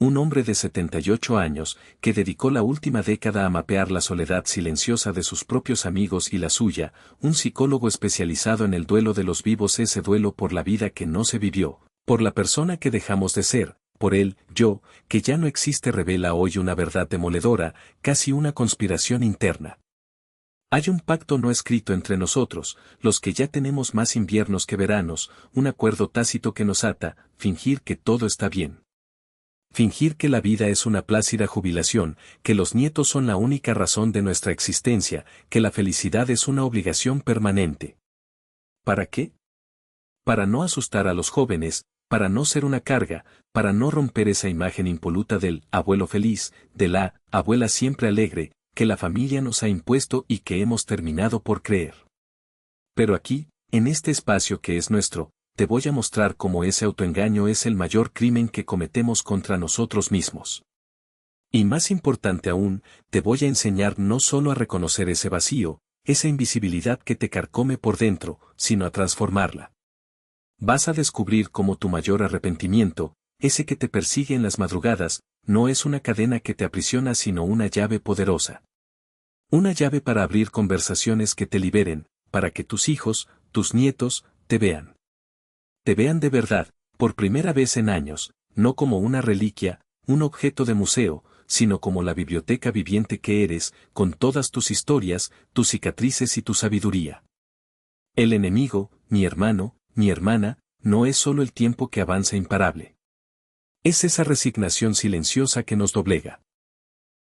Un hombre de 78 años, que dedicó la última década a mapear la soledad silenciosa de sus propios amigos y la suya, un psicólogo especializado en el duelo de los vivos, ese duelo por la vida que no se vivió, por la persona que dejamos de ser, por el yo, que ya no existe, revela hoy una verdad demoledora, casi una conspiración interna. Hay un pacto no escrito entre nosotros, los que ya tenemos más inviernos que veranos, un acuerdo tácito que nos ata, fingir que todo está bien. Fingir que la vida es una plácida jubilación, que los nietos son la única razón de nuestra existencia, que la felicidad es una obligación permanente. ¿Para qué? Para no asustar a los jóvenes, para no ser una carga, para no romper esa imagen impoluta del abuelo feliz, de la abuela siempre alegre, que la familia nos ha impuesto y que hemos terminado por creer. Pero aquí, en este espacio que es nuestro, te voy a mostrar cómo ese autoengaño es el mayor crimen que cometemos contra nosotros mismos. Y más importante aún, te voy a enseñar no solo a reconocer ese vacío, esa invisibilidad que te carcome por dentro, sino a transformarla. Vas a descubrir cómo tu mayor arrepentimiento, ese que te persigue en las madrugadas, no es una cadena que te aprisiona, sino una llave poderosa. Una llave para abrir conversaciones que te liberen, para que tus hijos, tus nietos, te vean. Te vean de verdad, por primera vez en años, no como una reliquia, un objeto de museo, sino como la biblioteca viviente que eres, con todas tus historias, tus cicatrices y tu sabiduría. El enemigo, mi hermano, mi hermana, no es solo el tiempo que avanza imparable. Es esa resignación silenciosa que nos doblega.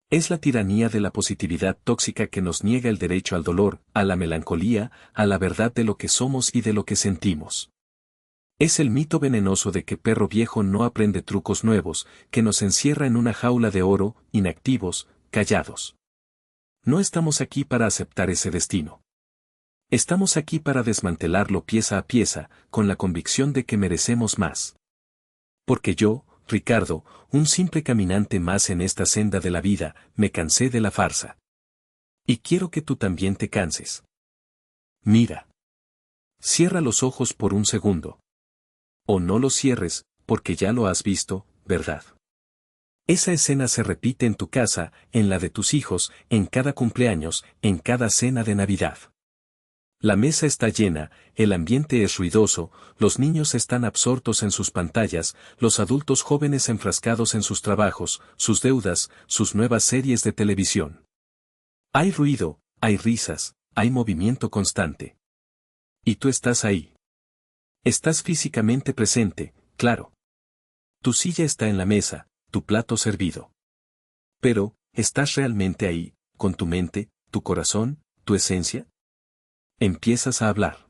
Es la tiranía de la positividad tóxica que nos niega el derecho al dolor, a la melancolía, a la verdad de lo que somos y de lo que sentimos. Es el mito venenoso de que perro viejo no aprende trucos nuevos, que nos encierra en una jaula de oro, inactivos, callados. No estamos aquí para aceptar ese destino. Estamos aquí para desmantelarlo pieza a pieza, con la convicción de que merecemos más. Porque yo, Ricardo, un simple caminante más en esta senda de la vida, me cansé de la farsa. Y quiero que tú también te canses. Mira. Cierra los ojos por un segundo. O no los cierres, porque ya lo has visto, ¿verdad? Esa escena se repite en tu casa, en la de tus hijos, en cada cumpleaños, en cada cena de Navidad. La mesa está llena, el ambiente es ruidoso, los niños están absortos en sus pantallas, los adultos jóvenes enfrascados en sus trabajos, sus deudas, sus nuevas series de televisión. Hay ruido, hay risas, hay movimiento constante. Y tú estás ahí. Estás físicamente presente, claro. Tu silla está en la mesa, tu plato servido. Pero, ¿estás realmente ahí, con tu mente, tu corazón, tu esencia? Empiezas a hablar.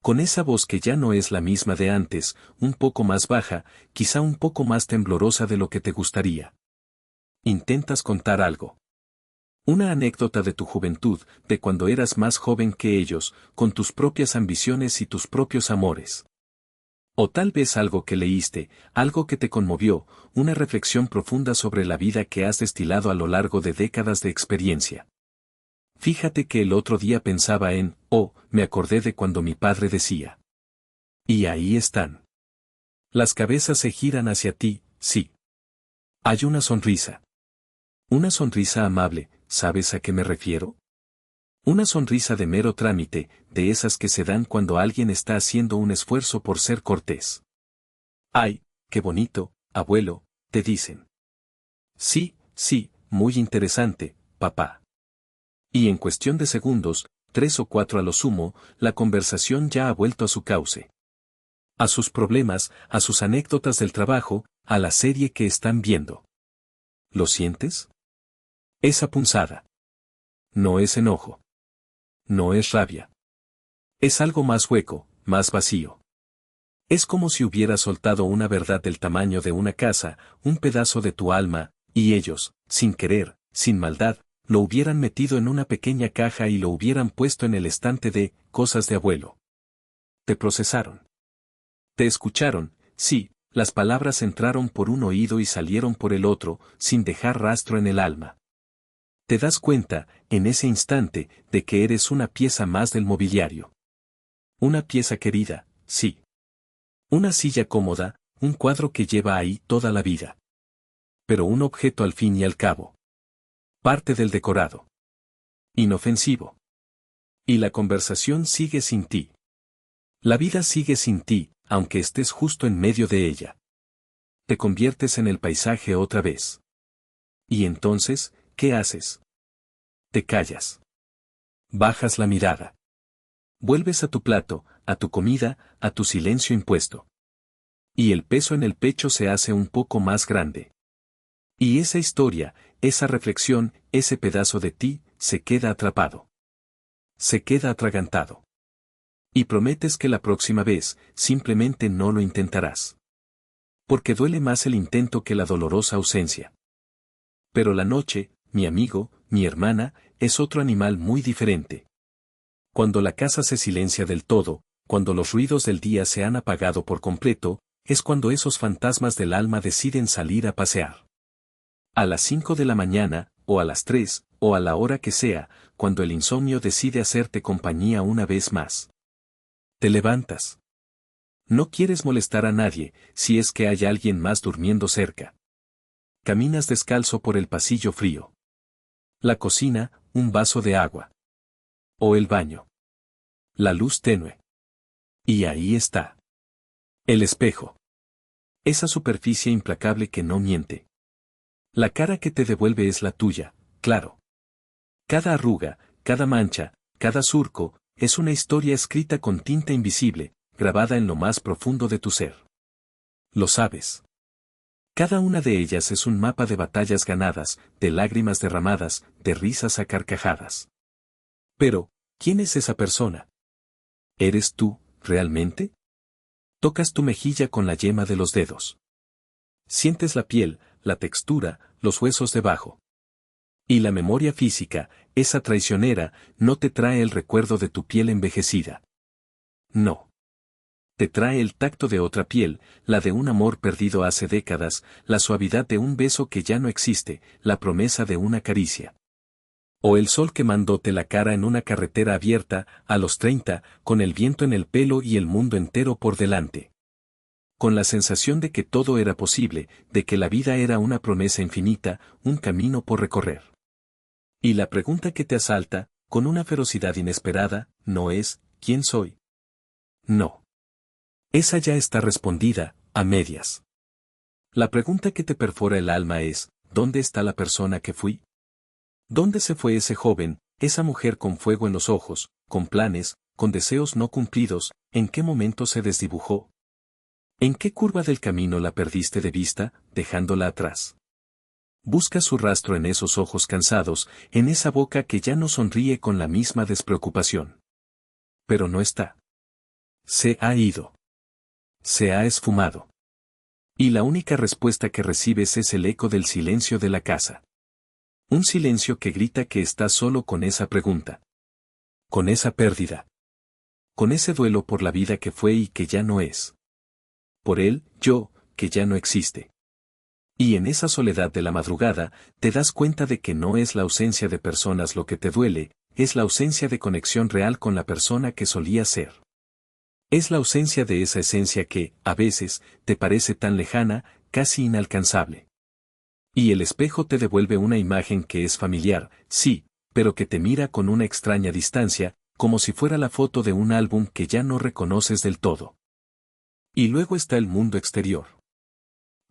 Con esa voz que ya no es la misma de antes, un poco más baja, quizá un poco más temblorosa de lo que te gustaría. Intentas contar algo. Una anécdota de tu juventud, de cuando eras más joven que ellos, con tus propias ambiciones y tus propios amores. O tal vez algo que leíste, algo que te conmovió, una reflexión profunda sobre la vida que has destilado a lo largo de décadas de experiencia. Fíjate que el otro día pensaba me acordé de cuando mi padre decía. Y ahí están. Las cabezas se giran hacia ti, sí. Hay una sonrisa. Una sonrisa amable, ¿sabes a qué me refiero? Una sonrisa de mero trámite, de esas que se dan cuando alguien está haciendo un esfuerzo por ser cortés. ¡Ay, qué bonito, abuelo!, te dicen. Sí, sí, muy interesante, papá. Y en cuestión de segundos, 3 o 4 a lo sumo, la conversación ya ha vuelto a su cauce. A sus problemas, a sus anécdotas del trabajo, a la serie que están viendo. ¿Lo sientes? Esa punzada. No es enojo. No es rabia. Es algo más hueco, más vacío. Es como si hubieras soltado una verdad del tamaño de una casa, un pedazo de tu alma, y ellos, sin querer, sin maldad, lo hubieran metido en una pequeña caja y lo hubieran puesto en el estante de cosas de abuelo. Te procesaron. Te escucharon, sí, las palabras entraron por un oído y salieron por el otro, sin dejar rastro en el alma. Te das cuenta, en ese instante, de que eres una pieza más del mobiliario. Una pieza querida, sí. Una silla cómoda, un cuadro que lleva ahí toda la vida. pero un objeto al fin y al cabo. Parte del decorado. Inofensivo. Y la conversación sigue sin ti. La vida sigue sin ti, aunque estés justo en medio de ella. Te conviertes en el paisaje otra vez. Y entonces, ¿qué haces? Te callas. Bajas la mirada. Vuelves a tu plato, a tu comida, a tu silencio impuesto. Y el peso en el pecho se hace un poco más grande. Y esa historia, esa reflexión, ese pedazo de ti, se queda atrapado. Se queda atragantado. Y prometes que la próxima vez, simplemente no lo intentarás. Porque duele más el intento que la dolorosa ausencia. Pero la noche, mi amigo, mi hermana, es otro animal muy diferente. Cuando la casa se silencia del todo, cuando los ruidos del día se han apagado por completo, es cuando esos fantasmas del alma deciden salir a pasear. A las 5 de la mañana, o a las 3, o a la hora que sea, cuando el insomnio decide hacerte compañía una vez más. Te levantas. No quieres molestar a nadie, si es que hay alguien más durmiendo cerca. Caminas descalzo por el pasillo frío. La cocina, un vaso de agua. O el baño. La luz tenue. Y ahí está. El espejo. Esa superficie implacable que no miente. La cara que te devuelve es la tuya, claro. Cada arruga, cada mancha, cada surco, es una historia escrita con tinta invisible, grabada en lo más profundo de tu ser. Lo sabes. Cada una de ellas es un mapa de batallas ganadas, de lágrimas derramadas, de risas a carcajadas. Pero, ¿quién es esa persona? ¿Eres tú, realmente? Tocas tu mejilla con la yema de los dedos. Sientes la piel, la textura, los huesos debajo. Y la memoria física, esa traicionera, no te trae el recuerdo de tu piel envejecida. No. Te trae el tacto de otra piel, la de un amor perdido hace décadas, la suavidad de un beso que ya no existe, la promesa de una caricia. O el sol quemándote la cara en una carretera abierta, a los 30, con el viento en el pelo y el mundo entero por delante. Con la sensación de que todo era posible, de que la vida era una promesa infinita, un camino por recorrer. Y la pregunta que te asalta, con una ferocidad inesperada, no es, ¿quién soy? No. Esa ya está respondida, a medias. La pregunta que te perfora el alma es, ¿dónde está la persona que fui? ¿Dónde se fue ese joven, esa mujer con fuego en los ojos, con planes, con deseos no cumplidos, en qué momento se desdibujó? ¿En qué curva del camino la perdiste de vista, dejándola atrás? Busca su rastro en esos ojos cansados, en esa boca que ya no sonríe con la misma despreocupación. Pero no está. Se ha ido. Se ha esfumado. Y la única respuesta que recibes es el eco del silencio de la casa. Un silencio que grita que estás solo con esa pregunta. Con esa pérdida. Con ese duelo por la vida que fue y que ya no es. Por él, yo, que ya no existe. Y en esa soledad de la madrugada, te das cuenta de que no es la ausencia de personas lo que te duele, es la ausencia de conexión real con la persona que solía ser. Es la ausencia de esa esencia que, a veces, te parece tan lejana, casi inalcanzable. Y el espejo te devuelve una imagen que es familiar, sí, pero que te mira con una extraña distancia, como si fuera la foto de un álbum que ya no reconoces del todo. Y luego está el mundo exterior.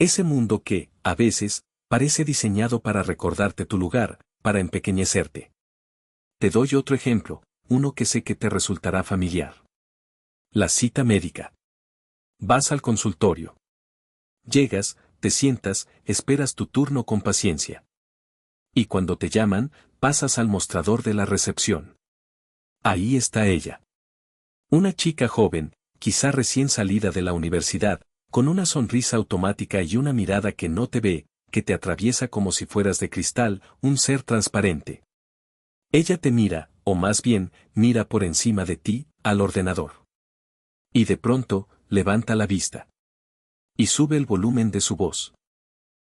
Ese mundo que, a veces, parece diseñado para recordarte tu lugar, para empequeñecerte. Te doy otro ejemplo, uno que sé que te resultará familiar. La cita médica. Vas al consultorio. Llegas, te sientas, esperas tu turno con paciencia. Y cuando te llaman, pasas al mostrador de la recepción. Ahí está ella. Una chica joven, quizá recién salida de la universidad, con una sonrisa automática y una mirada que no te ve, que te atraviesa como si fueras de cristal, un ser transparente. Ella te mira, o más bien, mira por encima de ti, al ordenador. Y de pronto, levanta la vista. Y sube el volumen de su voz.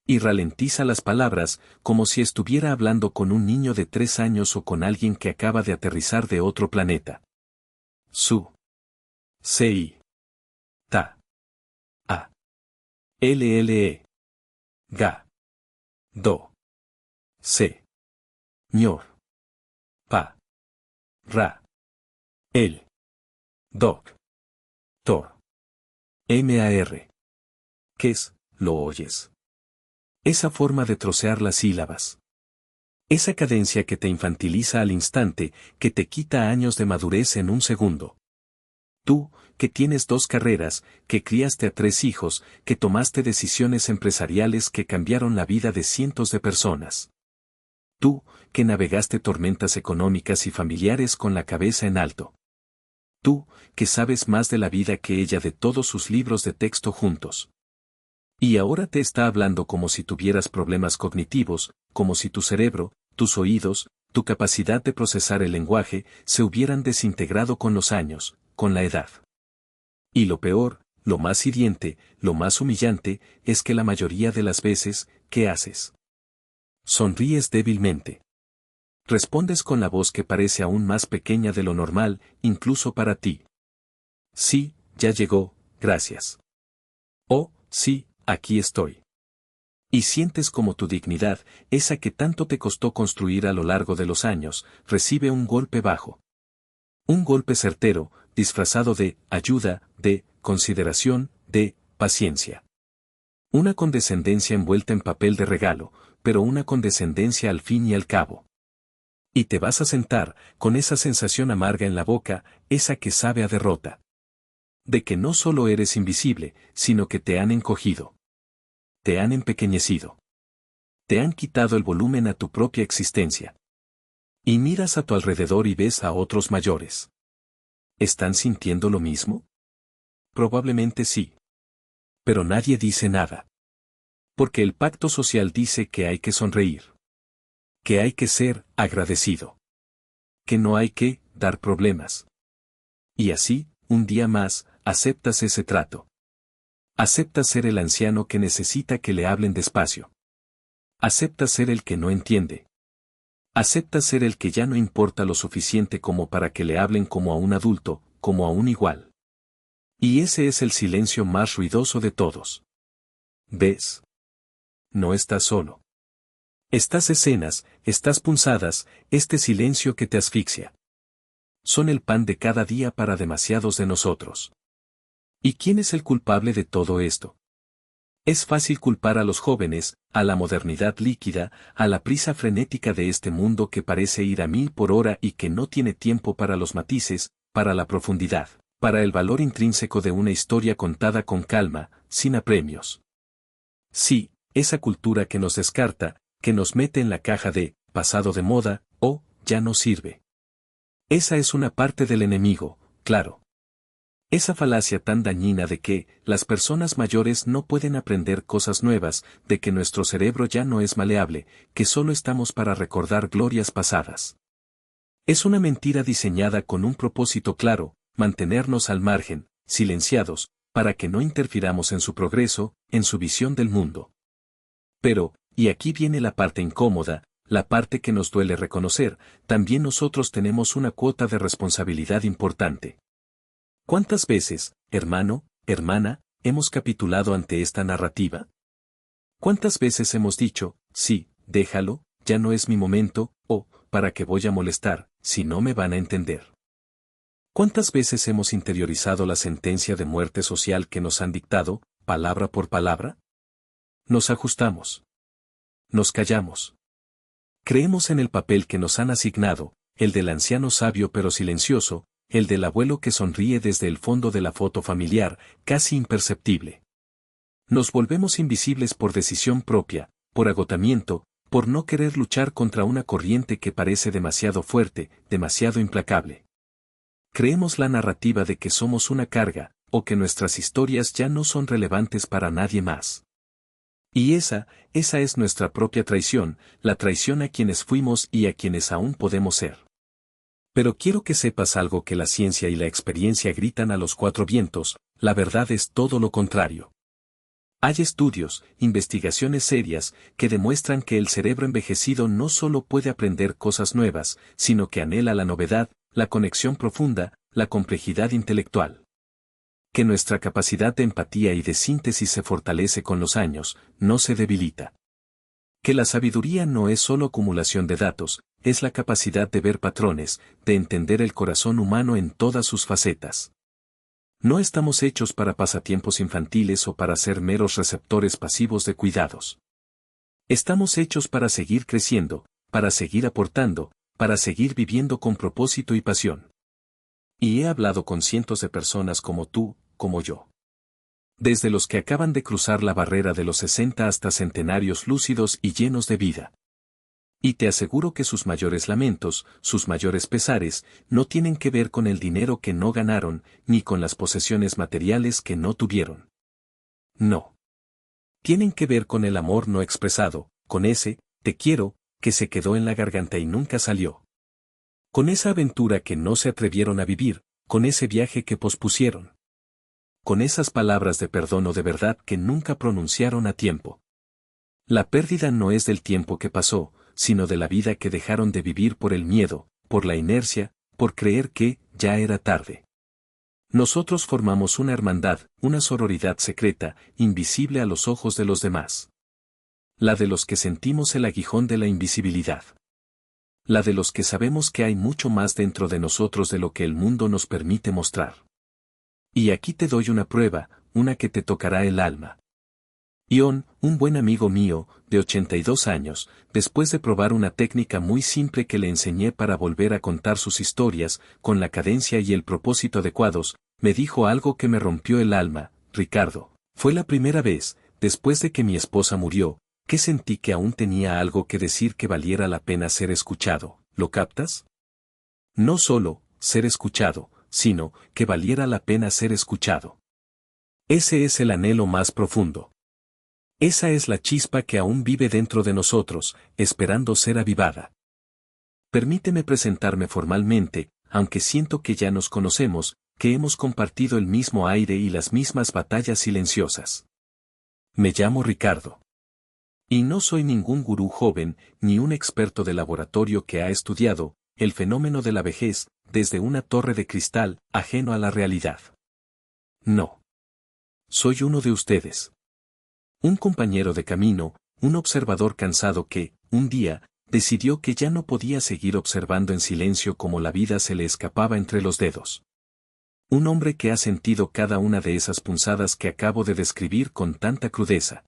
Y ralentiza las palabras, como si estuviera hablando con un niño de 3 años o con alguien que acaba de aterrizar de otro planeta. Su. C-I. Ta. A. L-L-E. Ga. Do. Se. Ñor. Pa. Ra. El. Doc. Tor. MAR. ¿Qué es? ¿Lo oyes? Esa forma de trocear las sílabas. Esa cadencia que te infantiliza al instante, que te quita años de madurez en un segundo. Tú, que tienes 2 carreras, que criaste a 3 hijos, que tomaste decisiones empresariales que cambiaron la vida de cientos de personas. Tú, que navegaste tormentas económicas y familiares con la cabeza en alto. Tú, que sabes más de la vida que ella de todos sus libros de texto juntos. Y ahora te está hablando como si tuvieras problemas cognitivos, como si tu cerebro, tus oídos, tu capacidad de procesar el lenguaje, se hubieran desintegrado con los años, con la edad. Y lo peor, lo más hiriente, lo más humillante, es que la mayoría de las veces, ¿qué haces? Sonríes débilmente. Respondes con la voz que parece aún más pequeña de lo normal, incluso para ti. Sí, ya llegó, gracias. Oh, sí, aquí estoy. Y sientes como tu dignidad, esa que tanto te costó construir a lo largo de los años, recibe un golpe bajo. Un golpe certero, disfrazado de ayuda, de consideración, de paciencia. Una condescendencia envuelta en papel de regalo, pero una condescendencia al fin y al cabo. Y te vas a sentar, con esa sensación amarga en la boca, esa que sabe a derrota. De que no solo eres invisible, sino que te han encogido. Te han empequeñecido. Te han quitado el volumen a tu propia existencia. Y miras a tu alrededor y ves a otros mayores. ¿Están sintiendo lo mismo? Probablemente sí. Pero nadie dice nada. Porque el pacto social dice que hay que sonreír. Que hay que ser agradecido. Que no hay que dar problemas. Y así, un día más, aceptas ese trato. Aceptas ser el anciano que necesita que le hablen despacio. Aceptas ser el que no entiende. Aceptas ser el que ya no importa lo suficiente como para que le hablen como a un adulto, como a un igual. Y ese es el silencio más ruidoso de todos. ¿Ves? No estás solo. Estas escenas, estas punzadas, este silencio que te asfixia. Son el pan de cada día para demasiados de nosotros. ¿Y quién es el culpable de todo esto? Es fácil culpar a los jóvenes, a la modernidad líquida, a la prisa frenética de este mundo que parece ir a 1000 por hora y que no tiene tiempo para los matices, para la profundidad, para el valor intrínseco de una historia contada con calma, sin apremios. Sí, esa cultura que nos descarta, que nos mete en la caja de pasado de moda, o ya no sirve. Esa es una parte del enemigo, claro. Esa falacia tan dañina de que las personas mayores no pueden aprender cosas nuevas, de que nuestro cerebro ya no es maleable, que solo estamos para recordar glorias pasadas. Es una mentira diseñada con un propósito claro, mantenernos al margen, silenciados, para que no interfiramos en su progreso, en su visión del mundo. Pero, y aquí viene la parte incómoda, la parte que nos duele reconocer, también nosotros tenemos una cuota de responsabilidad importante. ¿Cuántas veces, hermano, hermana, hemos capitulado ante esta narrativa? ¿Cuántas veces hemos dicho, sí, déjalo, ya no es mi momento, o, ¿para qué voy a molestar, si no me van a entender? ¿Cuántas veces hemos interiorizado la sentencia de muerte social que nos han dictado, palabra por palabra? Nos ajustamos. Nos callamos. Creemos en el papel que nos han asignado, el del anciano sabio pero silencioso, el del abuelo que sonríe desde el fondo de la foto familiar, casi imperceptible. Nos volvemos invisibles por decisión propia, por agotamiento, por no querer luchar contra una corriente que parece demasiado fuerte, demasiado implacable. Creemos la narrativa de que somos una carga, o que nuestras historias ya no son relevantes para nadie más. Y esa es nuestra propia traición, la traición a quienes fuimos y a quienes aún podemos ser. Pero quiero que sepas algo que la ciencia y la experiencia gritan a los 4 vientos, la verdad es todo lo contrario. Hay estudios, investigaciones serias, que demuestran que el cerebro envejecido no solo puede aprender cosas nuevas, sino que anhela la novedad, la conexión profunda, la complejidad intelectual. Que nuestra capacidad de empatía y de síntesis se fortalece con los años, no se debilita. que la sabiduría no es solo acumulación de datos, es la capacidad de ver patrones, de entender el corazón humano en todas sus facetas. No estamos hechos para pasatiempos infantiles o para ser meros receptores pasivos de cuidados. Estamos hechos para seguir creciendo, para seguir aportando, para seguir viviendo con propósito y pasión. Y he hablado con cientos de personas como tú, como yo. Desde los que acaban de cruzar la barrera de los 60 hasta centenarios lúcidos y llenos de vida. Y te aseguro que sus mayores lamentos, sus mayores pesares, no tienen que ver con el dinero que no ganaron, ni con las posesiones materiales que no tuvieron. No. Tienen que ver con el amor no expresado, con ese, te quiero, que se quedó en la garganta y nunca salió. Con esa aventura que no se atrevieron a vivir, con ese viaje que pospusieron. Con esas palabras de perdón o de verdad que nunca pronunciaron a tiempo. La pérdida no es del tiempo que pasó, sino de la vida que dejaron de vivir por el miedo, por la inercia, por creer que ya era tarde. Nosotros formamos una hermandad, una sororidad secreta, invisible a los ojos de los demás. La de los que sentimos el aguijón de la invisibilidad. La de los que sabemos que hay mucho más dentro de nosotros de lo que el mundo nos permite mostrar. Y aquí te doy una prueba, una que te tocará el alma. Ion, un buen amigo mío, de 82 años, después de probar una técnica muy simple que le enseñé para volver a contar sus historias, con la cadencia y el propósito adecuados, me dijo algo que me rompió el alma: Ricardo, fue la primera vez, después de que mi esposa murió, que sentí que aún tenía algo que decir que valiera la pena ser escuchado. ¿Lo captas? No solo ser escuchado, sino que valiera la pena ser escuchado. Ese es el anhelo más profundo. Esa es la chispa que aún vive dentro de nosotros, esperando ser avivada. Permíteme presentarme formalmente, aunque siento que ya nos conocemos, que hemos compartido el mismo aire y las mismas batallas silenciosas. Me llamo Ricardo. Y no soy ningún gurú joven, ni un experto de laboratorio que ha estudiado el fenómeno de la vejez desde una torre de cristal, ajeno a la realidad. No. Soy uno de ustedes. Un compañero de camino, un observador cansado que, un día, decidió que ya no podía seguir observando en silencio como la vida se le escapaba entre los dedos. Un hombre que ha sentido cada una de esas punzadas que acabo de describir con tanta crudeza.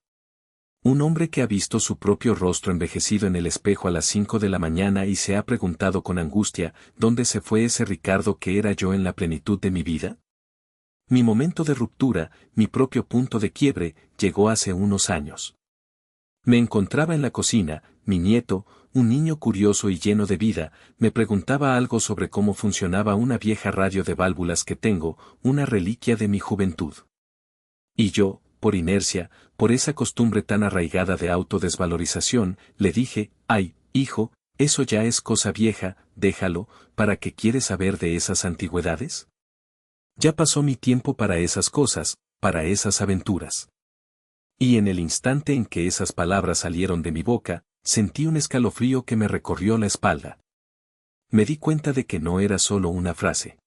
Un hombre que ha visto su propio rostro envejecido en el espejo a las 5 de la mañana y se ha preguntado con angustia, ¿dónde se fue ese Ricardo que era yo en la plenitud de mi vida? Mi momento de ruptura, mi propio punto de quiebre, llegó hace unos años. Me encontraba en la cocina, mi nieto, un niño curioso y lleno de vida, me preguntaba algo sobre cómo funcionaba una vieja radio de válvulas que tengo, una reliquia de mi juventud. Y yo, por inercia, por esa costumbre tan arraigada de autodesvalorización, le dije: «Ay, hijo, eso ya es cosa vieja, déjalo, ¿para qué quieres saber de esas antigüedades? Ya pasó mi tiempo para esas cosas, para esas aventuras». Y en el instante en que esas palabras salieron de mi boca, sentí un escalofrío que me recorrió la espalda. Me di cuenta de que no era solo una frase.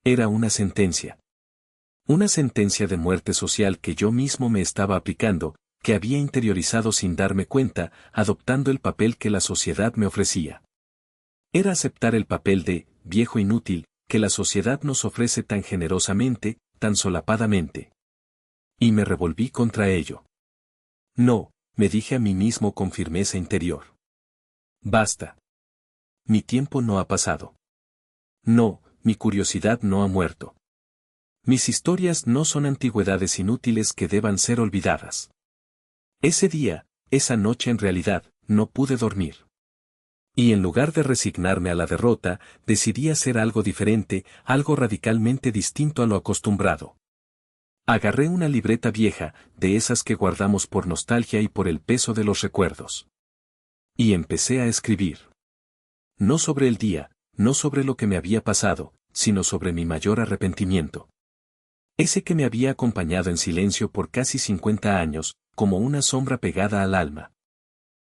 Era una sentencia. Una sentencia de muerte social que yo mismo me estaba aplicando, que había interiorizado sin darme cuenta, adoptando el papel que la sociedad me ofrecía. Era aceptar el papel de viejo inútil que la sociedad nos ofrece tan generosamente, tan solapadamente. Y me revolví contra ello. No, me dije a mí mismo con firmeza interior. Basta. Mi tiempo no ha pasado. No, mi curiosidad no ha muerto. Mis historias no son antigüedades inútiles que deban ser olvidadas. Ese día, esa noche en realidad, no pude dormir. Y en lugar de resignarme a la derrota, decidí hacer algo diferente, algo radicalmente distinto a lo acostumbrado. Agarré una libreta vieja, de esas que guardamos por nostalgia y por el peso de los recuerdos. Y empecé a escribir. No sobre el día, no sobre lo que me había pasado, sino sobre mi mayor arrepentimiento. Ese que me había acompañado en silencio por casi 50 años, como una sombra pegada al alma.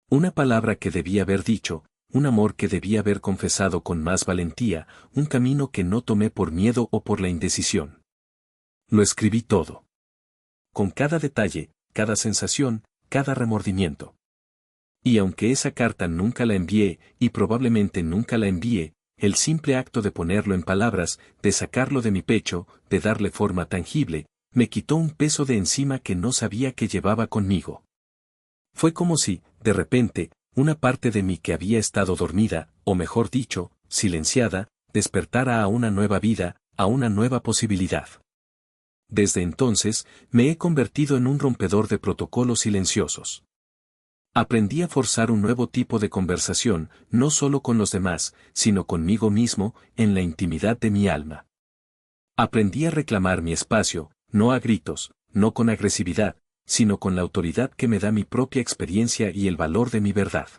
Una palabra que debía haber dicho, un amor que debía haber confesado con más valentía, un camino que no tomé por miedo o por la indecisión. Lo escribí todo. Con cada detalle, cada sensación, cada remordimiento. Y aunque esa carta nunca la envié, y probablemente nunca la envíe, el simple acto de ponerlo en palabras, de sacarlo de mi pecho, de darle forma tangible, me quitó un peso de encima que no sabía que llevaba conmigo. Fue como si, de repente, una parte de mí que había estado dormida, o mejor dicho, silenciada, despertara a una nueva vida, a una nueva posibilidad. Desde entonces, me he convertido en un rompedor de protocolos silenciosos. Aprendí a forzar un nuevo tipo de conversación, no solo con los demás, sino conmigo mismo, en la intimidad de mi alma. Aprendí a reclamar mi espacio, no a gritos, no con agresividad, sino con la autoridad que me da mi propia experiencia y el valor de mi verdad.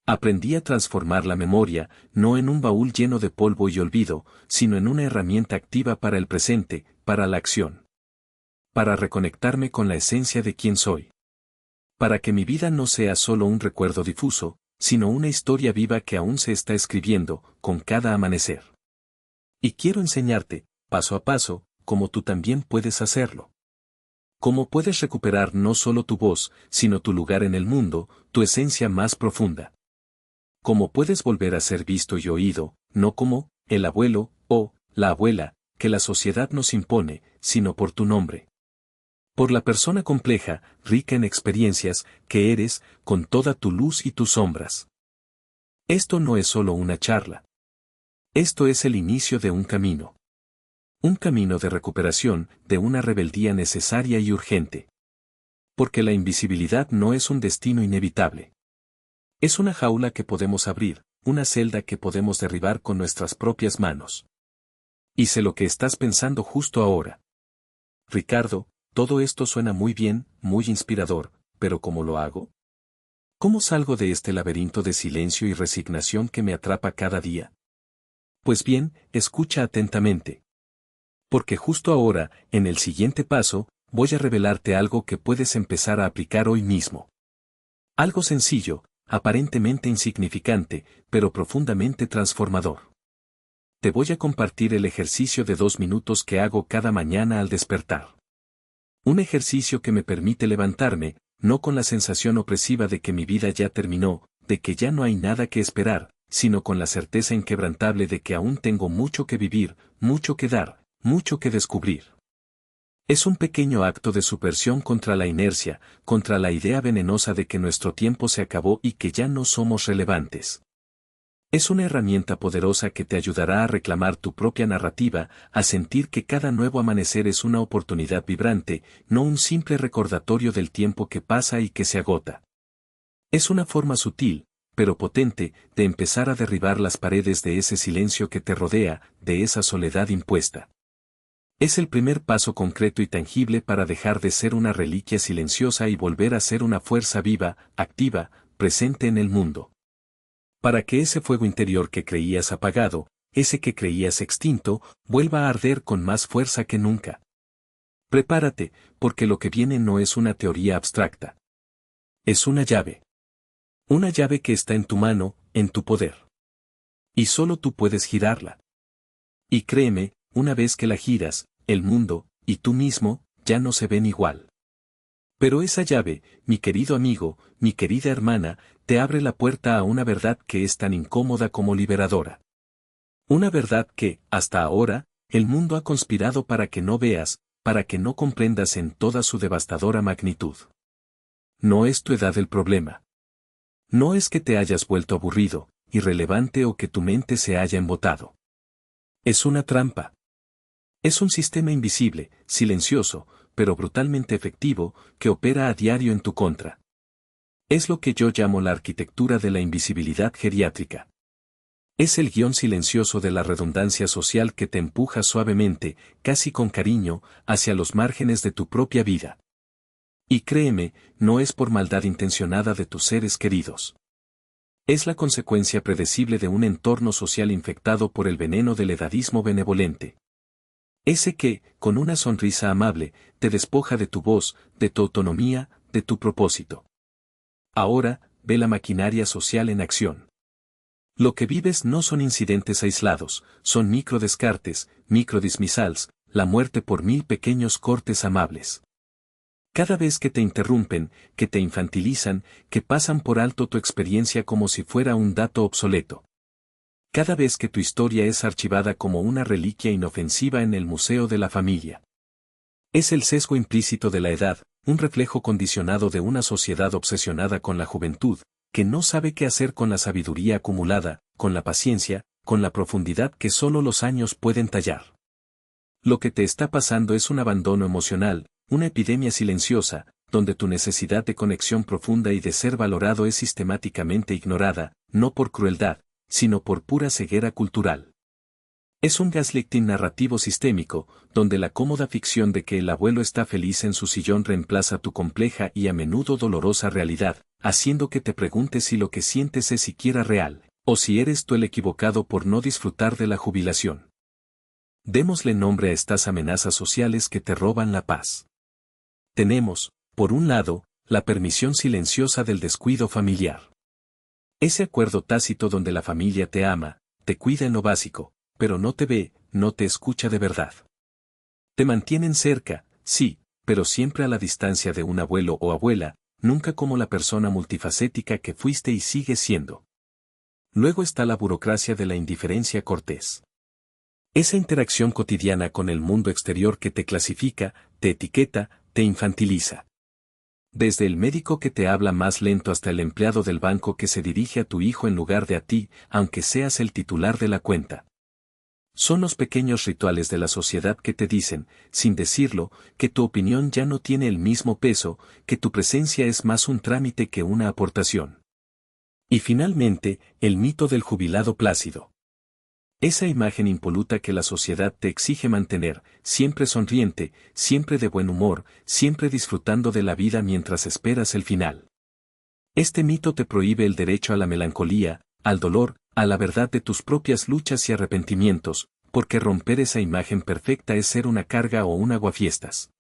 Aprendí a transformar la memoria, no en un baúl lleno de polvo y olvido, sino en una herramienta activa para el presente, para la acción. Para reconectarme con la esencia de quién soy. Para que mi vida no sea solo un recuerdo difuso, sino una historia viva que aún se está escribiendo, con cada amanecer. Y quiero enseñarte, paso a paso, cómo tú también puedes hacerlo. Cómo puedes recuperar no solo tu voz, sino tu lugar en el mundo, tu esencia más profunda. Cómo puedes volver a ser visto y oído, no como el abuelo o la abuela que la sociedad nos impone, sino por tu nombre. Por la persona compleja, rica en experiencias, que eres, con toda tu luz y tus sombras. Esto no es solo una charla. Esto es el inicio de un camino. Un camino de recuperación, de una rebeldía necesaria y urgente. Porque la invisibilidad no es un destino inevitable. Es una jaula que podemos abrir, una celda que podemos derribar con nuestras propias manos. Y sé lo que estás pensando justo ahora. Ricardo, todo esto suena muy bien, muy inspirador, pero ¿cómo lo hago? ¿Cómo salgo de este laberinto de silencio y resignación que me atrapa cada día? Pues bien, escucha atentamente. Porque justo ahora, en el siguiente paso, voy a revelarte algo que puedes empezar a aplicar hoy mismo. Algo sencillo, aparentemente insignificante, pero profundamente transformador. Te voy a compartir el ejercicio de 2 minutos que hago cada mañana al despertar. Un ejercicio que me permite levantarme, no con la sensación opresiva de que mi vida ya terminó, de que ya no hay nada que esperar, sino con la certeza inquebrantable de que aún tengo mucho que vivir, mucho que dar, mucho que descubrir. Es un pequeño acto de subversión contra la inercia, contra la idea venenosa de que nuestro tiempo se acabó y que ya no somos relevantes. Es una herramienta poderosa que te ayudará a reclamar tu propia narrativa, a sentir que cada nuevo amanecer es una oportunidad vibrante, no un simple recordatorio del tiempo que pasa y que se agota. Es una forma sutil, pero potente, de empezar a derribar las paredes de ese silencio que te rodea, de esa soledad impuesta. Es el primer paso concreto y tangible para dejar de ser una reliquia silenciosa y volver a ser una fuerza viva, activa, presente en el mundo. Para que ese fuego interior que creías apagado, ese que creías extinto, vuelva a arder con más fuerza que nunca. Prepárate, porque lo que viene no es una teoría abstracta. Es una llave. Una llave que está en tu mano, en tu poder. Y solo tú puedes girarla. Y créeme, una vez que la giras, el mundo, y tú mismo, ya no se ven igual. Pero esa llave, mi querido amigo, mi querida hermana, te abre la puerta a una verdad que es tan incómoda como liberadora. Una verdad que, hasta ahora, el mundo ha conspirado para que no veas, para que no comprendas en toda su devastadora magnitud. No es tu edad el problema. No es que te hayas vuelto aburrido, irrelevante o que tu mente se haya embotado. Es una trampa. Es un sistema invisible, silencioso, pero brutalmente efectivo, que opera a diario en tu contra. Es lo que yo llamo la arquitectura de la invisibilidad geriátrica. Es el guión silencioso de la redundancia social que te empuja suavemente, casi con cariño, hacia los márgenes de tu propia vida. Y créeme, no es por maldad intencionada de tus seres queridos. Es la consecuencia predecible de un entorno social infectado por el veneno del edadismo benevolente. Ese que, con una sonrisa amable, te despoja de tu voz, de tu autonomía, de tu propósito. Ahora, ve la maquinaria social en acción. Lo que vives no son incidentes aislados, son microdescartes, microdismissals, la muerte por 1000 pequeños cortes amables. Cada vez que te interrumpen, que te infantilizan, que pasan por alto tu experiencia como si fuera un dato obsoleto. Cada vez que tu historia es archivada como una reliquia inofensiva en el museo de la familia. Es el sesgo implícito de la edad, un reflejo condicionado de una sociedad obsesionada con la juventud, que no sabe qué hacer con la sabiduría acumulada, con la paciencia, con la profundidad que solo los años pueden tallar. Lo que te está pasando es un abandono emocional, una epidemia silenciosa, donde tu necesidad de conexión profunda y de ser valorado es sistemáticamente ignorada, no por crueldad, sino por pura ceguera cultural. Es un gaslighting narrativo sistémico, donde la cómoda ficción de que el abuelo está feliz en su sillón reemplaza tu compleja y a menudo dolorosa realidad, haciendo que te preguntes si lo que sientes es siquiera real, o si eres tú el equivocado por no disfrutar de la jubilación. Démosle nombre a estas amenazas sociales que te roban la paz. Tenemos, por un lado, la permisión silenciosa del descuido familiar. Ese acuerdo tácito donde la familia te ama, te cuida en lo básico, pero no te ve, no te escucha de verdad. Te mantienen cerca, sí, pero siempre a la distancia de un abuelo o abuela, nunca como la persona multifacética que fuiste y sigues siendo. Luego está la burocracia de la indiferencia cortés. Esa interacción cotidiana con el mundo exterior que te clasifica, te etiqueta, te infantiliza. Desde el médico que te habla más lento hasta el empleado del banco que se dirige a tu hijo en lugar de a ti, aunque seas el titular de la cuenta. Son los pequeños rituales de la sociedad que te dicen, sin decirlo, que tu opinión ya no tiene el mismo peso, que tu presencia es más un trámite que una aportación. Y finalmente, el mito del jubilado plácido. Esa imagen impoluta que la sociedad te exige mantener, siempre sonriente, siempre de buen humor, siempre disfrutando de la vida mientras esperas el final. Este mito te prohíbe el derecho a la melancolía, al dolor, a la verdad de tus propias luchas y arrepentimientos, porque romper esa imagen perfecta es ser una carga o un aguafiestas.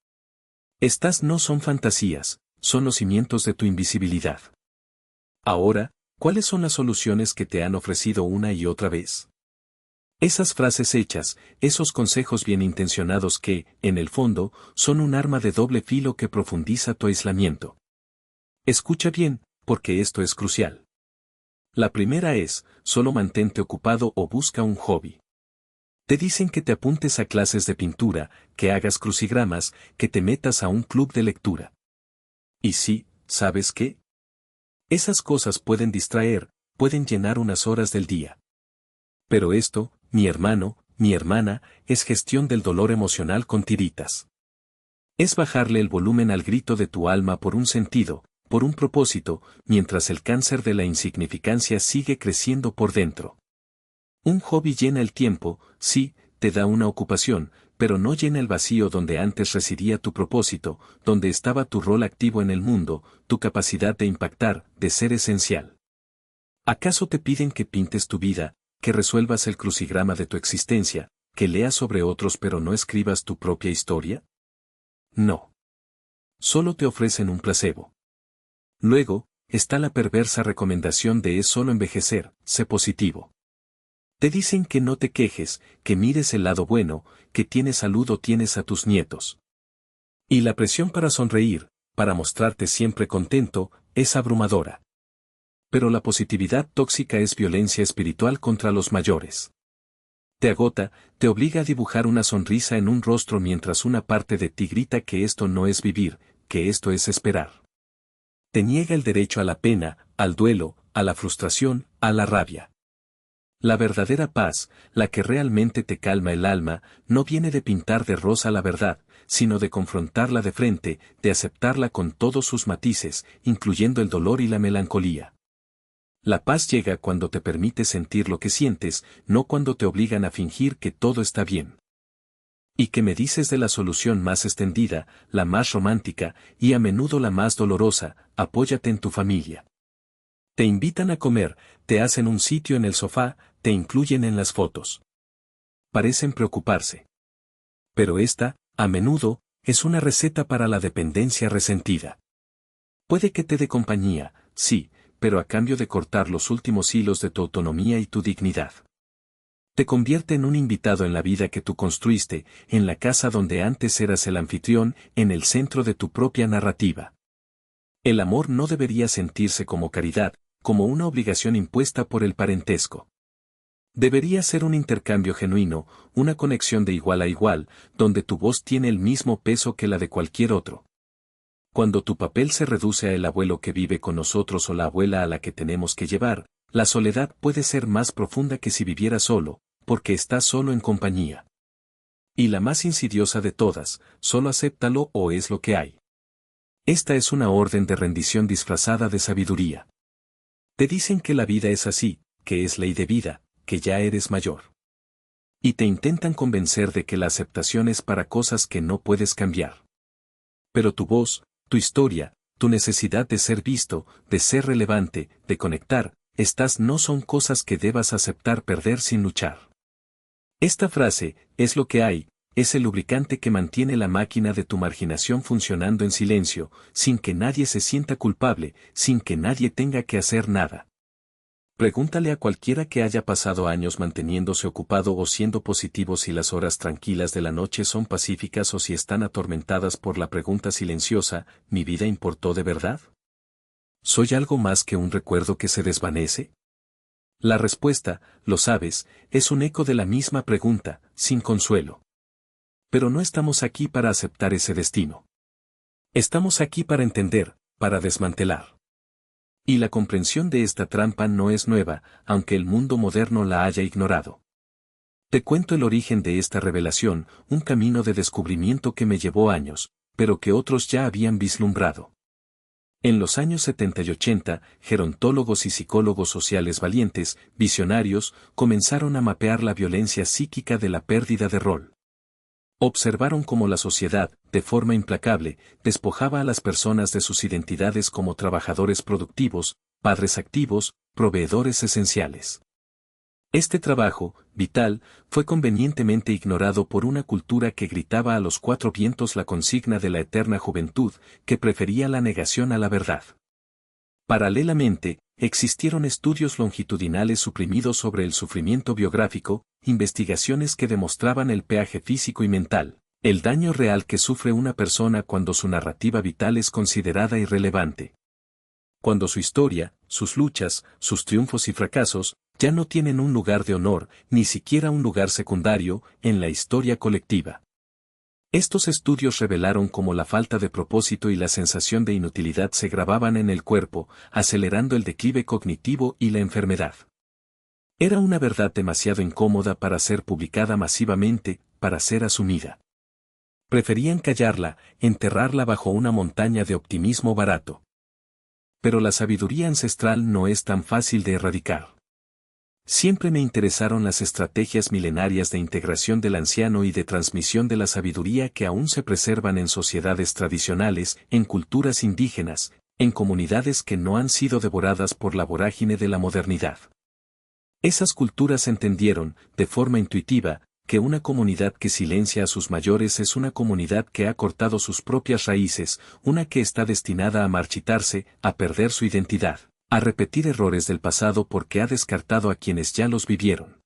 Estas no son fantasías, son los cimientos de tu invisibilidad. Ahora, ¿cuáles son las soluciones que te han ofrecido una y otra vez? Esas frases hechas, esos consejos bien intencionados que, en el fondo, son un arma de doble filo que profundiza tu aislamiento. Escucha bien, porque esto es crucial. La primera es, solo mantente ocupado o busca un hobby. Te dicen que te apuntes a clases de pintura, que hagas crucigramas, que te metas a un club de lectura. Y sí, ¿sabes qué? Esas cosas pueden distraer, pueden llenar unas horas del día. Pero esto, mi hermano, mi hermana, es gestión del dolor emocional con tiritas. Es bajarle el volumen al grito de tu alma por un sentido, por un propósito, mientras el cáncer de la insignificancia sigue creciendo por dentro. Un hobby llena el tiempo, sí, te da una ocupación, pero no llena el vacío donde antes residía tu propósito, donde estaba tu rol activo en el mundo, tu capacidad de impactar, de ser esencial. ¿Acaso te piden que pintes tu vida, que resuelvas el crucigrama de tu existencia, que leas sobre otros pero no escribas tu propia historia? No. Solo te ofrecen un placebo. Luego, está la perversa recomendación de es solo envejecer, sé positivo. Te dicen que no te quejes, que mires el lado bueno, que tienes salud o tienes a tus nietos. Y la presión para sonreír, para mostrarte siempre contento, es abrumadora. Pero la positividad tóxica es violencia espiritual contra los mayores. Te agota, te obliga a dibujar una sonrisa en un rostro mientras una parte de ti grita que esto no es vivir, que esto es esperar. Te niega el derecho a la pena, al duelo, a la frustración, a la rabia. La verdadera paz, la que realmente te calma el alma, no viene de pintar de rosa la verdad, sino de confrontarla de frente, de aceptarla con todos sus matices, incluyendo el dolor y la melancolía. La paz llega cuando te permites sentir lo que sientes, no cuando te obligan a fingir que todo está bien. ¿Y qué me dices de la solución más extendida, la más romántica, y a menudo la más dolorosa? Apóyate en tu familia. Te invitan a comer, te hacen un sitio en el sofá, te incluyen en las fotos. Parecen preocuparse. Pero esta, a menudo, es una receta para la dependencia resentida. Puede que te dé compañía, sí, pero a cambio de cortar los últimos hilos de tu autonomía y tu dignidad. Te convierte en un invitado en la vida que tú construiste, en la casa donde antes eras el anfitrión, en el centro de tu propia narrativa. El amor no debería sentirse como caridad, como una obligación impuesta por el parentesco. Debería ser un intercambio genuino, una conexión de igual a igual, donde tu voz tiene el mismo peso que la de cualquier otro. Cuando tu papel se reduce a el abuelo que vive con nosotros o la abuela a la que tenemos que llevar, la soledad puede ser más profunda que si viviera solo, porque estás solo en compañía. Y la más insidiosa de todas, solo acéptalo o es lo que hay. Esta es una orden de rendición disfrazada de sabiduría. Te dicen que la vida es así, que es ley de vida, que ya eres mayor. Y te intentan convencer de que la aceptación es para cosas que no puedes cambiar. Pero tu voz, tu historia, tu necesidad de ser visto, de ser relevante, de conectar, estas no son cosas que debas aceptar perder sin luchar. Esta frase, es lo que hay, es el lubricante que mantiene la máquina de tu marginación funcionando en silencio, sin que nadie se sienta culpable, sin que nadie tenga que hacer nada. Pregúntale a cualquiera que haya pasado años manteniéndose ocupado o siendo positivo si las horas tranquilas de la noche son pacíficas o si están atormentadas por la pregunta silenciosa, ¿mi vida importó de verdad? ¿Soy algo más que un recuerdo que se desvanece? La respuesta, lo sabes, es un eco de la misma pregunta, sin consuelo. Pero no estamos aquí para aceptar ese destino. Estamos aquí para entender, para desmantelar. Y la comprensión de esta trampa no es nueva, aunque el mundo moderno la haya ignorado. Te cuento el origen de esta revelación, un camino de descubrimiento que me llevó años, pero que otros ya habían vislumbrado. En los años 70 y 80, gerontólogos y psicólogos sociales valientes, visionarios, comenzaron a mapear la violencia psíquica de la pérdida de rol. Observaron cómo la sociedad, de forma implacable, despojaba a las personas de sus identidades como trabajadores productivos, padres activos, proveedores esenciales. Este trabajo, vital, fue convenientemente ignorado por una cultura que gritaba a los cuatro vientos la consigna de la eterna juventud, que prefería la negación a la verdad. Paralelamente, existieron estudios longitudinales suprimidos sobre el sufrimiento biográfico, investigaciones que demostraban el peaje físico y mental, el daño real que sufre una persona cuando su narrativa vital es considerada irrelevante. Cuando su historia, sus luchas, sus triunfos y fracasos, ya no tienen un lugar de honor, ni siquiera un lugar secundario, en la historia colectiva. Estos estudios revelaron cómo la falta de propósito y la sensación de inutilidad se grababan en el cuerpo, acelerando el declive cognitivo y la enfermedad. Era una verdad demasiado incómoda para ser publicada masivamente, para ser asumida. Preferían callarla, enterrarla bajo una montaña de optimismo barato. Pero la sabiduría ancestral no es tan fácil de erradicar. Siempre me interesaron las estrategias milenarias de integración del anciano y de transmisión de la sabiduría que aún se preservan en sociedades tradicionales, en culturas indígenas, en comunidades que no han sido devoradas por la vorágine de la modernidad. Esas culturas entendieron, de forma intuitiva, que una comunidad que silencia a sus mayores es una comunidad que ha cortado sus propias raíces, una que está destinada a marchitarse, a perder su identidad, a repetir errores del pasado porque ha descartado a quienes ya los vivieron.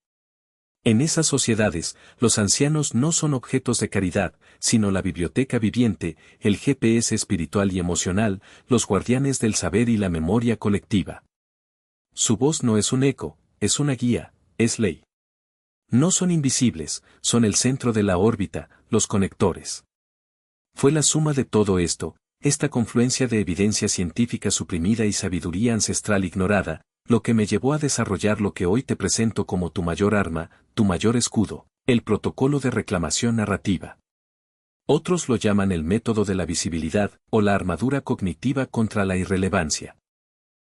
En esas sociedades, los ancianos no son objetos de caridad, sino la biblioteca viviente, el GPS espiritual y emocional, los guardianes del saber y la memoria colectiva. Su voz no es un eco, es una guía, es ley. No son invisibles, son el centro de la órbita, los conectores. Fue la suma de todo esto, esta confluencia de evidencia científica suprimida y sabiduría ancestral ignorada, lo que me llevó a desarrollar lo que hoy te presento como tu mayor arma, tu mayor escudo, el protocolo de reclamación narrativa. Otros lo llaman el método de la visibilidad, o la armadura cognitiva contra la irrelevancia.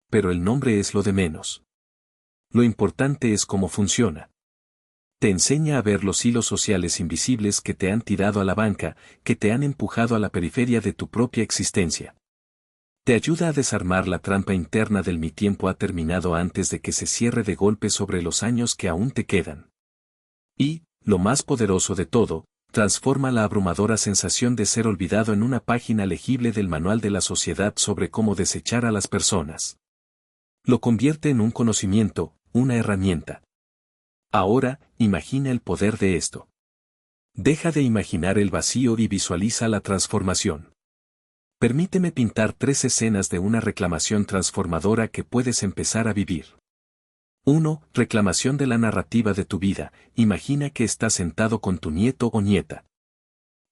Pero el nombre es lo de menos. Lo importante es cómo funciona. Te enseña a ver los hilos sociales invisibles que te han tirado a la banca, que te han empujado a la periferia de tu propia existencia. Te ayuda a desarmar la trampa interna del mi tiempo ha terminado antes de que se cierre de golpe sobre los años que aún te quedan. Y, lo más poderoso de todo, transforma la abrumadora sensación de ser olvidado en una página legible del manual de la sociedad sobre cómo desechar a las personas. Lo convierte en un conocimiento, una herramienta. Ahora, imagina el poder de esto. Deja de imaginar el vacío y visualiza la transformación. Permíteme pintar 3 escenas de una reclamación transformadora que puedes empezar a vivir. 1. Reclamación de la narrativa de tu vida. Imagina que estás sentado con tu nieto o nieta.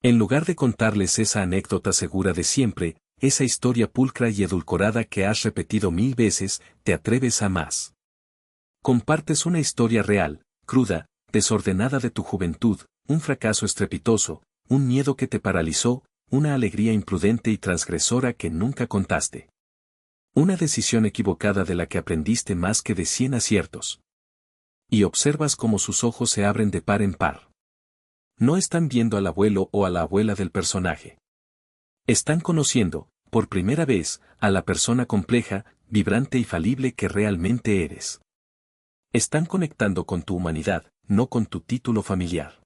En lugar de contarles esa anécdota segura de siempre, esa historia pulcra y edulcorada que has repetido 1000 veces, te atreves a más. Compartes una historia real, cruda, desordenada de tu juventud, un fracaso estrepitoso, un miedo que te paralizó, una alegría imprudente y transgresora que nunca contaste. Una decisión equivocada de la que aprendiste más que de 100 aciertos. Y observas cómo sus ojos se abren de par en par. No están viendo al abuelo o a la abuela del personaje. Están conociendo, por primera vez, a la persona compleja, vibrante y falible que realmente eres. Están conectando con tu humanidad, no con tu título familiar.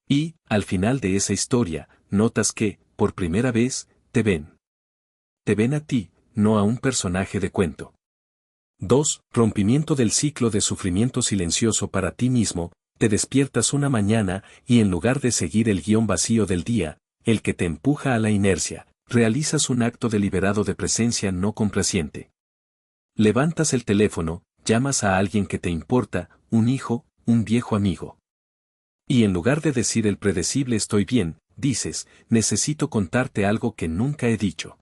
Y, al final de esa historia, notas que, por primera vez, te ven. Te ven a ti, no a un personaje de cuento. 2. Rompimiento del ciclo de sufrimiento silencioso para ti mismo. Te despiertas una mañana y en lugar de seguir el guión vacío del día, el que te empuja a la inercia, realizas un acto deliberado de presencia no complaciente. Levantas el teléfono, llamas a alguien que te importa, un hijo, un viejo amigo. Y en lugar de decir el predecible estoy bien, dices, necesito contarte algo que nunca he dicho.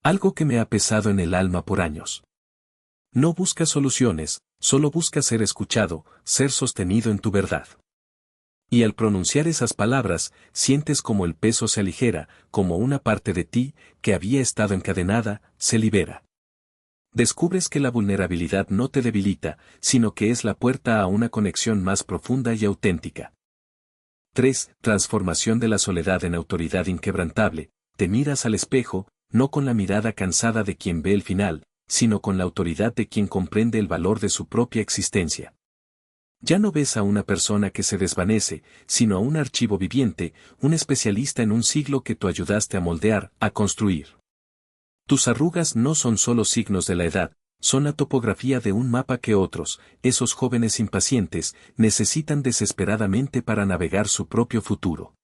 Algo que me ha pesado en el alma por años. No buscas soluciones, solo buscas ser escuchado, ser sostenido en tu verdad. Y al pronunciar esas palabras, sientes como el peso se aligera, como una parte de ti, que había estado encadenada, se libera. Descubres que la vulnerabilidad no te debilita, sino que es la puerta a una conexión más profunda y auténtica. 3. Transformación de la soledad en autoridad inquebrantable. Te miras al espejo, no con la mirada cansada de quien ve el final, sino con la autoridad de quien comprende el valor de su propia existencia. Ya no ves a una persona que se desvanece, sino a un archivo viviente, un especialista en un siglo que tú ayudaste a moldear, a construir. Tus arrugas no son solo signos de la edad, son la topografía de un mapa que otros, esos jóvenes impacientes, necesitan desesperadamente para navegar su propio futuro.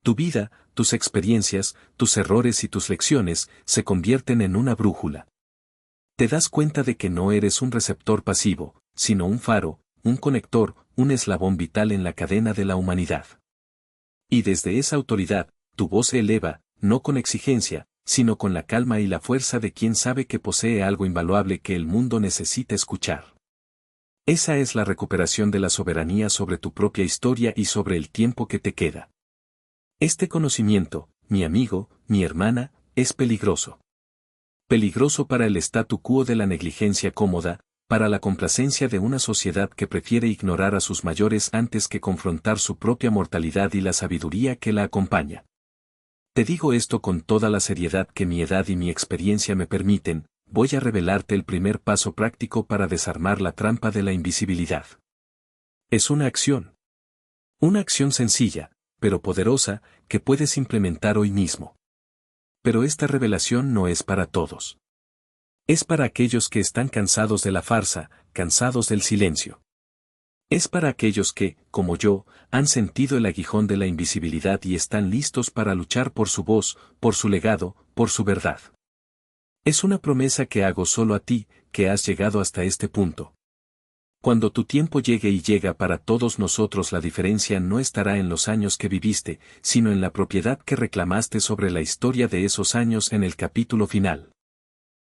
Tu vida, tus experiencias, tus errores y tus lecciones se convierten en una brújula. Te das cuenta de que no eres un receptor pasivo, sino un faro, un conector, un eslabón vital en la cadena de la humanidad. Y desde esa autoridad, tu voz se eleva, no con exigencia, sino con la calma y la fuerza de quien sabe que posee algo invaluable que el mundo necesita escuchar. Esa es la recuperación de la soberanía sobre tu propia historia y sobre el tiempo que te queda. Este conocimiento, mi amigo, mi hermana, es peligroso. Peligroso para el statu quo de la negligencia cómoda, para la complacencia de una sociedad que prefiere ignorar a sus mayores antes que confrontar su propia mortalidad y la sabiduría que la acompaña. Te digo esto con toda la seriedad que mi edad y mi experiencia me permiten, voy a revelarte el primer paso práctico para desarmar la trampa de la invisibilidad. Es una acción. Una acción sencilla, pero poderosa, que puedes implementar hoy mismo. Pero esta revelación no es para todos. Es para aquellos que están cansados de la farsa, cansados del silencio. Es para aquellos que, como yo, han sentido el aguijón de la invisibilidad y están listos para luchar por su voz, por su legado, por su verdad. Es una promesa que hago solo a ti, que has llegado hasta este punto. Cuando tu tiempo llegue y llega para todos nosotros, la diferencia no estará en los años que viviste, sino en la propiedad que reclamaste sobre la historia de esos años en el capítulo final.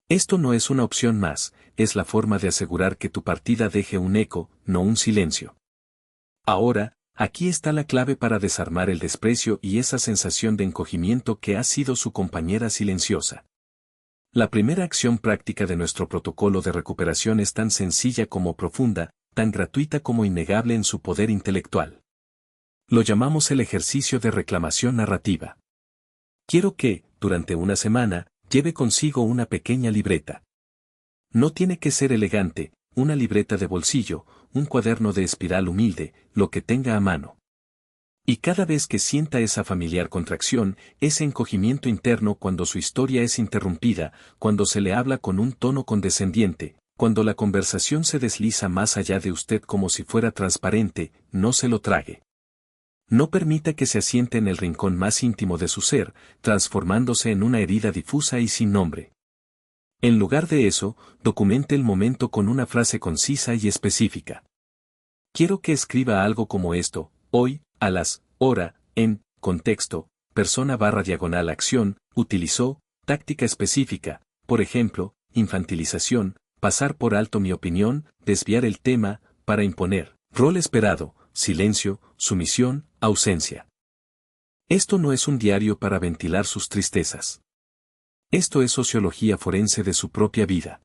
Esto no es una opción más, es la forma de asegurar que tu partida deje un eco, no un silencio. Ahora, aquí está la clave para desarmar el desprecio y esa sensación de encogimiento que ha sido su compañera silenciosa. La primera acción práctica de nuestro protocolo de recuperación es tan sencilla como profunda, tan gratuita como innegable en su poder intelectual. Lo llamamos el ejercicio de reclamación narrativa. Quiero que, durante una semana, lleve consigo una pequeña libreta. No tiene que ser elegante, una libreta de bolsillo, un cuaderno de espiral humilde, lo que tenga a mano. Y cada vez que sienta esa familiar contracción, ese encogimiento interno cuando su historia es interrumpida, cuando se le habla con un tono condescendiente, Cuando la conversación se desliza más allá de usted como si fuera transparente, no se lo trague. No permita que se asiente en el rincón más íntimo de su ser, transformándose en una herida difusa y sin nombre. En lugar de eso, documente el momento con una frase concisa y específica. Quiero que escriba algo como esto: hoy, a las, hora, en, contexto, persona/acción, utilizó, táctica específica, por ejemplo, infantilización, pasar por alto mi opinión, desviar el tema, para imponer, rol esperado, silencio, sumisión, ausencia. Esto no es un diario para ventilar sus tristezas. Esto es sociología forense de su propia vida.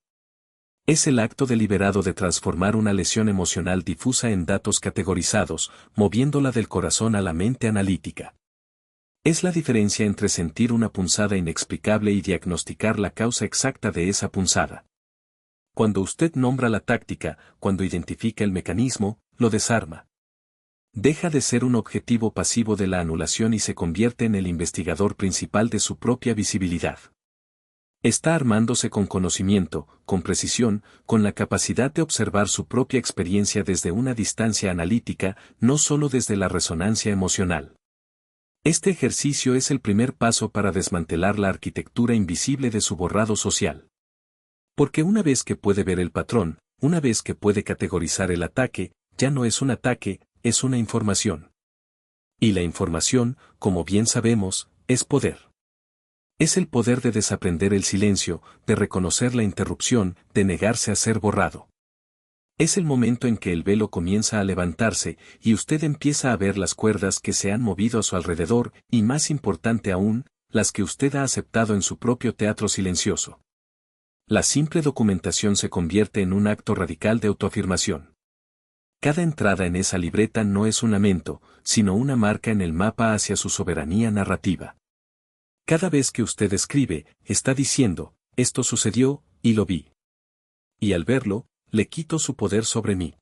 Es el acto deliberado de transformar una lesión emocional difusa en datos categorizados, moviéndola del corazón a la mente analítica. Es la diferencia entre sentir una punzada inexplicable y diagnosticar la causa exacta de esa punzada. Cuando usted nombra la táctica, cuando identifica el mecanismo, lo desarma. Deja de ser un objetivo pasivo de la anulación y se convierte en el investigador principal de su propia visibilidad. Está armándose con conocimiento, con precisión, con la capacidad de observar su propia experiencia desde una distancia analítica, no solo desde la resonancia emocional. Este ejercicio es el primer paso para desmantelar la arquitectura invisible de su borrado social. Porque una vez que puede ver el patrón, una vez que puede categorizar el ataque, ya no es un ataque, es una información. Y la información, como bien sabemos, es poder. Es el poder de desaprender el silencio, de reconocer la interrupción, de negarse a ser borrado. Es el momento en que el velo comienza a levantarse y usted empieza a ver las cuerdas que se han movido a su alrededor y, más importante aún, las que usted ha aceptado en su propio teatro silencioso. La simple documentación se convierte en un acto radical de autoafirmación. Cada entrada en esa libreta no es un lamento, sino una marca en el mapa hacia su soberanía narrativa. Cada vez que usted escribe, está diciendo, esto sucedió, y lo vi. Y al verlo, le quito su poder sobre mí.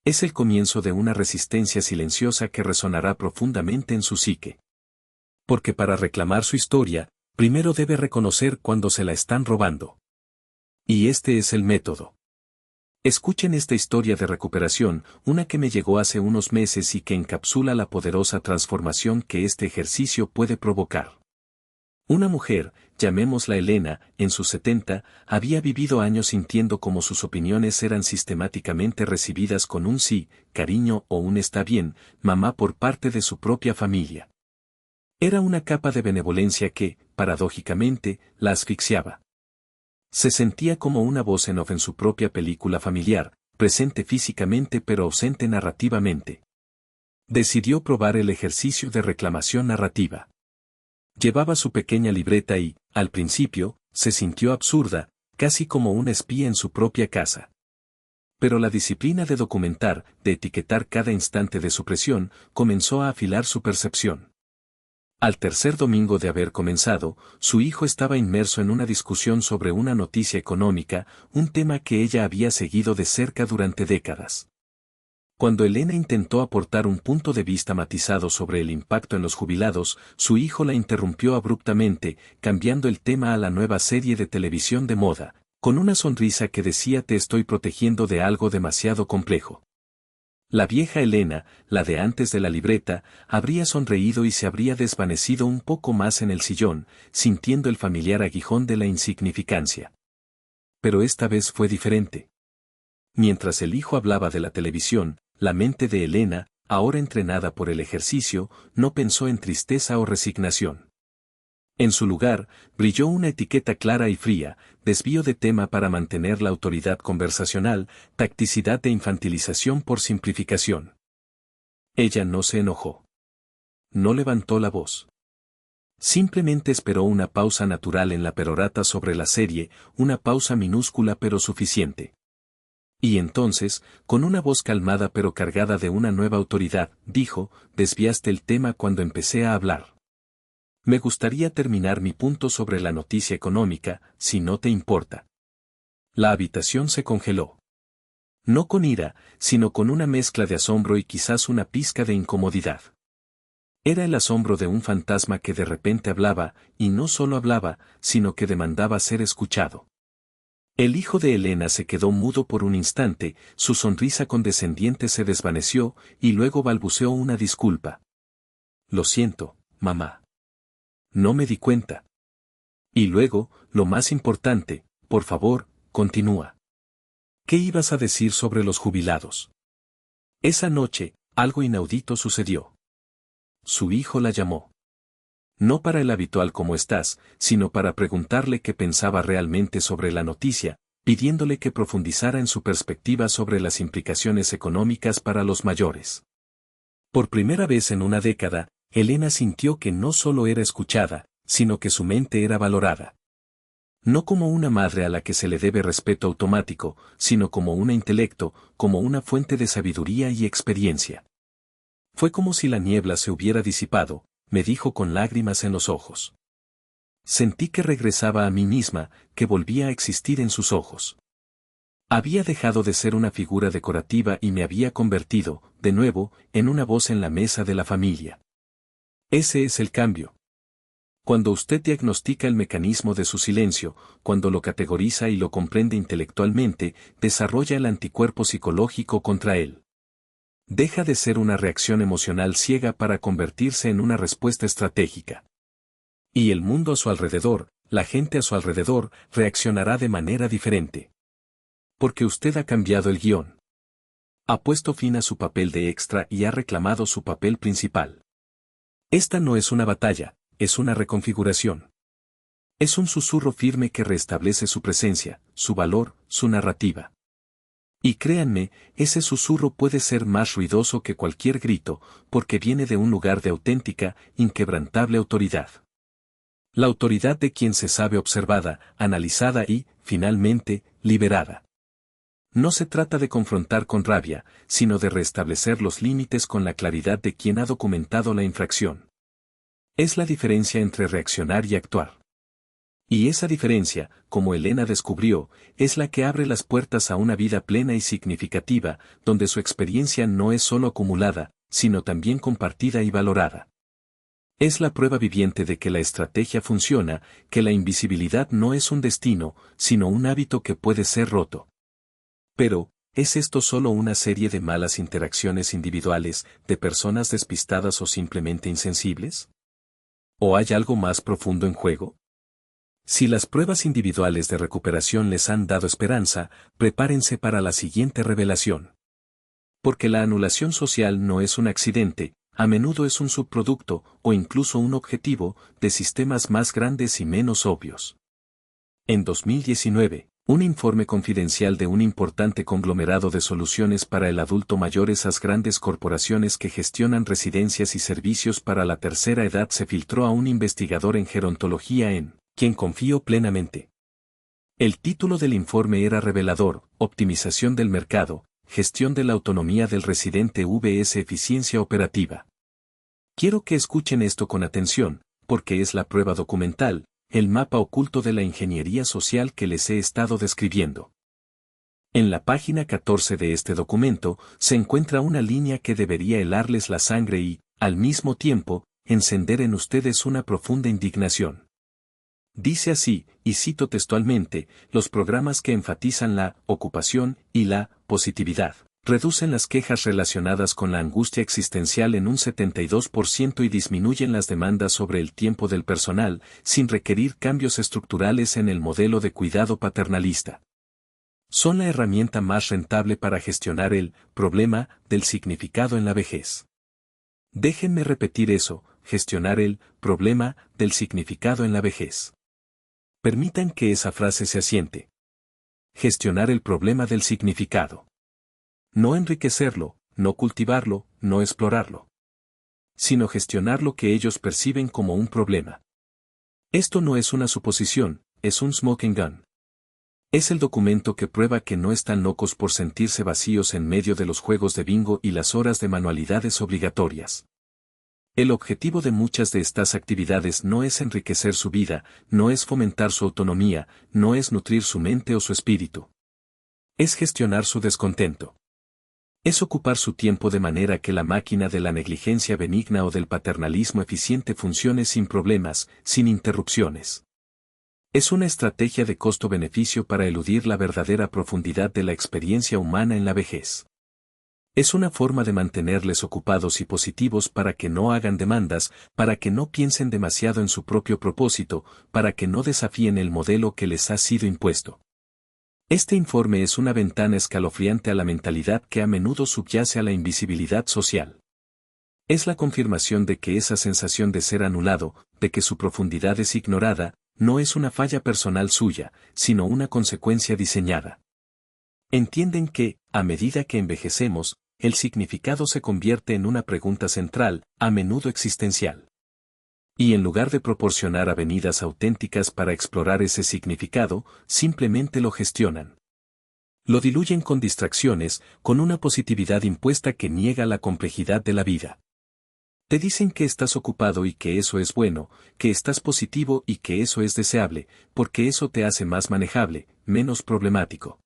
Es el comienzo de una resistencia silenciosa que resonará profundamente en su psique. Porque para reclamar su historia, primero debe reconocer cuando se la están robando. Y este es el método. Escuchen esta historia de recuperación, una que me llegó hace unos meses y que encapsula la poderosa transformación que este ejercicio puede provocar. Una mujer, llamémosla Elena, en sus 70, había vivido años sintiendo como sus opiniones eran sistemáticamente recibidas con un sí, cariño o un está bien, mamá por parte de su propia familia. Era una capa de benevolencia que, paradójicamente, la asfixiaba. Se sentía como una voz en off en su propia película familiar, presente físicamente pero ausente narrativamente. Decidió probar el ejercicio de reclamación narrativa. Llevaba su pequeña libreta y, al principio, se sintió absurda, casi como una espía en su propia casa. Pero la disciplina de documentar, de etiquetar cada instante de su presión, comenzó a afilar su percepción. Al tercer domingo de haber comenzado, su hijo estaba inmerso en una discusión sobre una noticia económica, un tema que ella había seguido de cerca durante décadas. Cuando Elena intentó aportar un punto de vista matizado sobre el impacto en los jubilados, su hijo la interrumpió abruptamente, cambiando el tema a la nueva serie de televisión de moda, con una sonrisa que decía: te estoy protegiendo de algo demasiado complejo. La vieja Elena, la de antes de la libreta, habría sonreído y se habría desvanecido un poco más en el sillón, sintiendo el familiar aguijón de la insignificancia. Pero esta vez fue diferente. Mientras el hijo hablaba de la televisión, la mente de Elena, ahora entrenada por el ejercicio, no pensó en tristeza o resignación. En su lugar, brilló una etiqueta clara y fría: desvío de tema para mantener la autoridad conversacional, tacticidad de infantilización por simplificación. Ella no se enojó. No levantó la voz. Simplemente esperó una pausa natural en la perorata sobre la serie, una pausa minúscula pero suficiente. Y entonces, con una voz calmada pero cargada de una nueva autoridad, dijo: desviaste el tema cuando empecé a hablar. Me gustaría terminar mi punto sobre la noticia económica, si no te importa. La habitación se congeló. No con ira, sino con una mezcla de asombro y quizás una pizca de incomodidad. Era el asombro de un fantasma que de repente hablaba, y no solo hablaba, sino que demandaba ser escuchado. El hijo de Elena se quedó mudo por un instante, su sonrisa condescendiente se desvaneció, y luego balbuceó una disculpa. Lo siento, mamá. No me di cuenta. Y luego, lo más importante, por favor, continúa. ¿Qué ibas a decir sobre los jubilados? Esa noche, algo inaudito sucedió. Su hijo la llamó. No para el habitual "¿cómo estás?", sino para preguntarle qué pensaba realmente sobre la noticia, pidiéndole que profundizara en su perspectiva sobre las implicaciones económicas para los mayores. Por primera vez en una década, Elena sintió que no solo era escuchada, sino que su mente era valorada. No como una madre a la que se le debe respeto automático, sino como un intelecto, como una fuente de sabiduría y experiencia. Fue como si la niebla se hubiera disipado, me dijo con lágrimas en los ojos. Sentí que regresaba a mí misma, que volvía a existir en sus ojos. Había dejado de ser una figura decorativa y me había convertido, de nuevo, en una voz en la mesa de la familia. Ese es el cambio. Cuando usted diagnostica el mecanismo de su silencio, cuando lo categoriza y lo comprende intelectualmente, desarrolla el anticuerpo psicológico contra él. Deja de ser una reacción emocional ciega para convertirse en una respuesta estratégica. Y el mundo a su alrededor, la gente a su alrededor, reaccionará de manera diferente. Porque usted ha cambiado el guión. Ha puesto fin a su papel de extra y ha reclamado su papel principal. Esta no es una batalla, es una reconfiguración. Es un susurro firme que restablece su presencia, su valor, su narrativa. Y créanme, ese susurro puede ser más ruidoso que cualquier grito, porque viene de un lugar de auténtica, inquebrantable autoridad. La autoridad de quien se sabe observada, analizada y, finalmente, liberada. No se trata de confrontar con rabia, sino de restablecer los límites con la claridad de quien ha documentado la infracción. Es la diferencia entre reaccionar y actuar. Y esa diferencia, como Elena descubrió, es la que abre las puertas a una vida plena y significativa, donde su experiencia no es solo acumulada, sino también compartida y valorada. Es la prueba viviente de que la estrategia funciona, que la invisibilidad no es un destino, sino un hábito que puede ser roto. Pero, ¿es esto solo una serie de malas interacciones individuales, de personas despistadas o simplemente insensibles? ¿O hay algo más profundo en juego? Si las pruebas individuales de recuperación les han dado esperanza, prepárense para la siguiente revelación. Porque la anulación social no es un accidente, a menudo es un subproducto, o incluso un objetivo, de sistemas más grandes y menos obvios. En 2019, un informe confidencial de un importante conglomerado de soluciones para el adulto mayor, esas grandes corporaciones que gestionan residencias y servicios para la tercera edad, se filtró a un investigador en gerontología en quien confío plenamente. El título del informe era revelador: Optimización del mercado, gestión de la autonomía del residente vs eficiencia operativa. Quiero que escuchen esto con atención, porque es la prueba documental, el mapa oculto de la ingeniería social que les he estado describiendo. En la página 14 de este documento, se encuentra una línea que debería helarles la sangre y, al mismo tiempo, encender en ustedes una profunda indignación. Dice así, y cito textualmente: los programas que enfatizan la ocupación y la positividad reducen las quejas relacionadas con la angustia existencial en un 72% y disminuyen las demandas sobre el tiempo del personal, sin requerir cambios estructurales en el modelo de cuidado paternalista. Son la herramienta más rentable para gestionar el problema del significado en la vejez. Déjenme repetir eso: gestionar el problema del significado en la vejez. Permitan que esa frase se asiente. Gestionar el problema del significado. No enriquecerlo, no cultivarlo, no explorarlo. Sino gestionar lo que ellos perciben como un problema. Esto no es una suposición, es un smoking gun. Es el documento que prueba que no están locos por sentirse vacíos en medio de los juegos de bingo y las horas de manualidades obligatorias. El objetivo de muchas de estas actividades no es enriquecer su vida, no es fomentar su autonomía, no es nutrir su mente o su espíritu. Es gestionar su descontento. Es ocupar su tiempo de manera que la máquina de la negligencia benigna o del paternalismo eficiente funcione sin problemas, sin interrupciones. Es una estrategia de costo-beneficio para eludir la verdadera profundidad de la experiencia humana en la vejez. Es una forma de mantenerles ocupados y positivos para que no hagan demandas, para que no piensen demasiado en su propio propósito, para que no desafíen el modelo que les ha sido impuesto. Este informe es una ventana escalofriante a la mentalidad que a menudo subyace a la invisibilidad social. Es la confirmación de que esa sensación de ser anulado, de que su profundidad es ignorada, no es una falla personal suya, sino una consecuencia diseñada. Entienden que, a medida que envejecemos, el significado se convierte en una pregunta central, a menudo existencial. Y en lugar de proporcionar avenidas auténticas para explorar ese significado, simplemente lo gestionan. Lo diluyen con distracciones, con una positividad impuesta que niega la complejidad de la vida. Te dicen que estás ocupado y que eso es bueno, que estás positivo y que eso es deseable, porque eso te hace más manejable, menos problemático.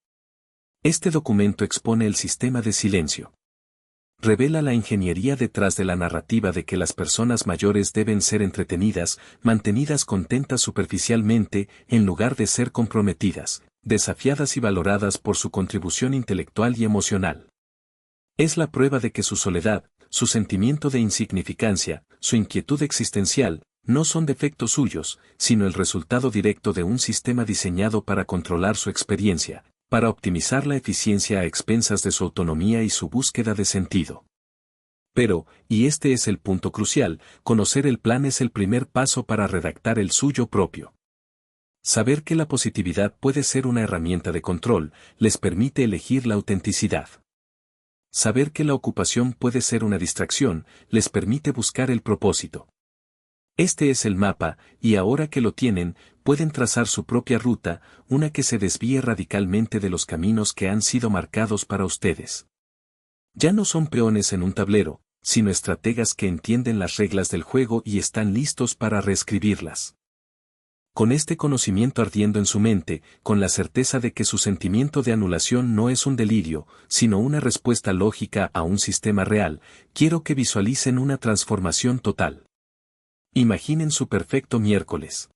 Este documento expone el sistema de silencio. Revela la ingeniería detrás de la narrativa de que las personas mayores deben ser entretenidas, mantenidas contentas superficialmente, en lugar de ser comprometidas, desafiadas y valoradas por su contribución intelectual y emocional. Es la prueba de que su soledad, su sentimiento de insignificancia, su inquietud existencial, no son defectos suyos, sino el resultado directo de un sistema diseñado para controlar su experiencia, para optimizar la eficiencia a expensas de su autonomía y su búsqueda de sentido. Pero, y este es el punto crucial, conocer el plan es el primer paso para redactar el suyo propio. Saber que la positividad puede ser una herramienta de control, les permite elegir la autenticidad. Saber que la ocupación puede ser una distracción, les permite buscar el propósito. Este es el mapa, y ahora que lo tienen, pueden trazar su propia ruta, una que se desvíe radicalmente de los caminos que han sido marcados para ustedes. Ya no son peones en un tablero, sino estrategas que entienden las reglas del juego y están listos para reescribirlas. Con este conocimiento ardiendo en su mente, con la certeza de que su sentimiento de anulación no es un delirio, sino una respuesta lógica a un sistema real, quiero que visualicen una transformación total. Imaginen su perfecto miércoles.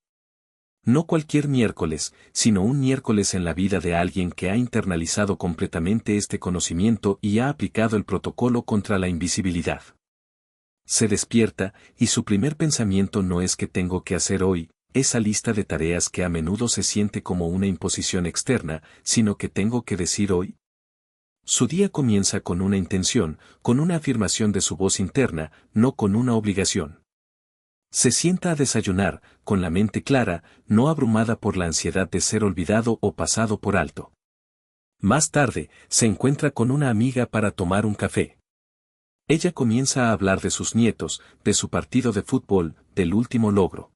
No cualquier miércoles, sino un miércoles en la vida de alguien que ha internalizado completamente este conocimiento y ha aplicado el protocolo contra la invisibilidad. Se despierta, y su primer pensamiento no es qué tengo que hacer hoy, esa lista de tareas que a menudo se siente como una imposición externa, sino que tengo que decir hoy. Su día comienza con una intención, con una afirmación de su voz interna, no con una obligación. Se sienta a desayunar, con la mente clara, no abrumada por la ansiedad de ser olvidado o pasado por alto. Más tarde, se encuentra con una amiga para tomar un café. Ella comienza a hablar de sus nietos, de su partido de fútbol, del último logro.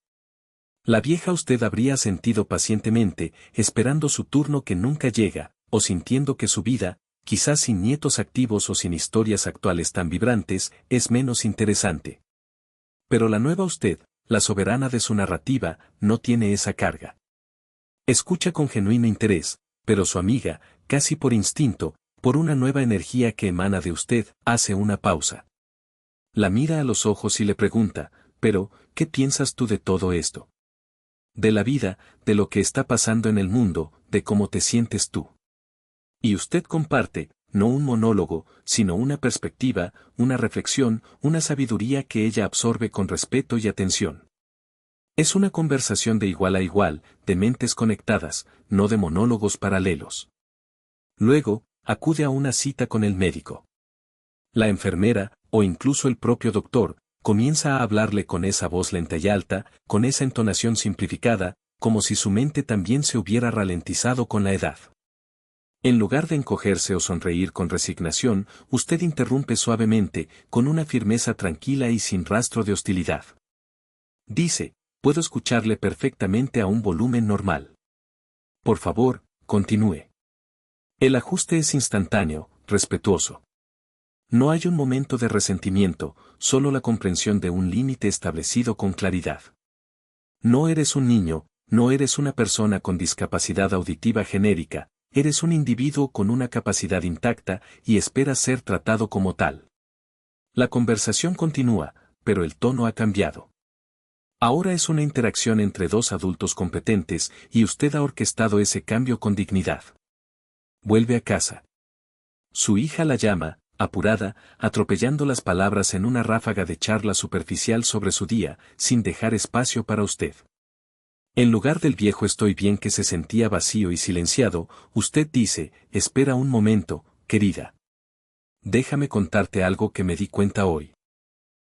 La vieja usted habría sentido pacientemente, esperando su turno que nunca llega, o sintiendo que su vida, quizás sin nietos activos o sin historias actuales tan vibrantes, es menos interesante. Pero la nueva usted, la soberana de su narrativa, no tiene esa carga. Escucha con genuino interés, pero su amiga, casi por instinto, por una nueva energía que emana de usted, hace una pausa. La mira a los ojos y le pregunta, pero, ¿qué piensas tú de todo esto? De la vida, de lo que está pasando en el mundo, de cómo te sientes tú. Y usted comparte, no un monólogo, sino una perspectiva, una reflexión, una sabiduría que ella absorbe con respeto y atención. Es una conversación de igual a igual, de mentes conectadas, no de monólogos paralelos. Luego, acude a una cita con el médico. La enfermera, o incluso el propio doctor, comienza a hablarle con esa voz lenta y alta, con esa entonación simplificada, como si su mente también se hubiera ralentizado con la edad. En lugar de encogerse o sonreír con resignación, usted interrumpe suavemente, con una firmeza tranquila y sin rastro de hostilidad. Dice, puedo escucharle perfectamente a un volumen normal. Por favor, continúe. El ajuste es instantáneo, respetuoso. No hay un momento de resentimiento, solo la comprensión de un límite establecido con claridad. No eres un niño, no eres una persona con discapacidad auditiva genérica, eres un individuo con una capacidad intacta y esperas ser tratado como tal. La conversación continúa, pero el tono ha cambiado. Ahora es una interacción entre dos adultos competentes y usted ha orquestado ese cambio con dignidad. Vuelve a casa. Su hija la llama, apurada, atropellando las palabras en una ráfaga de charla superficial sobre su día, sin dejar espacio para usted. En lugar del viejo estoy bien que se sentía vacío y silenciado, usted dice, espera un momento, querida. Déjame contarte algo que me di cuenta hoy.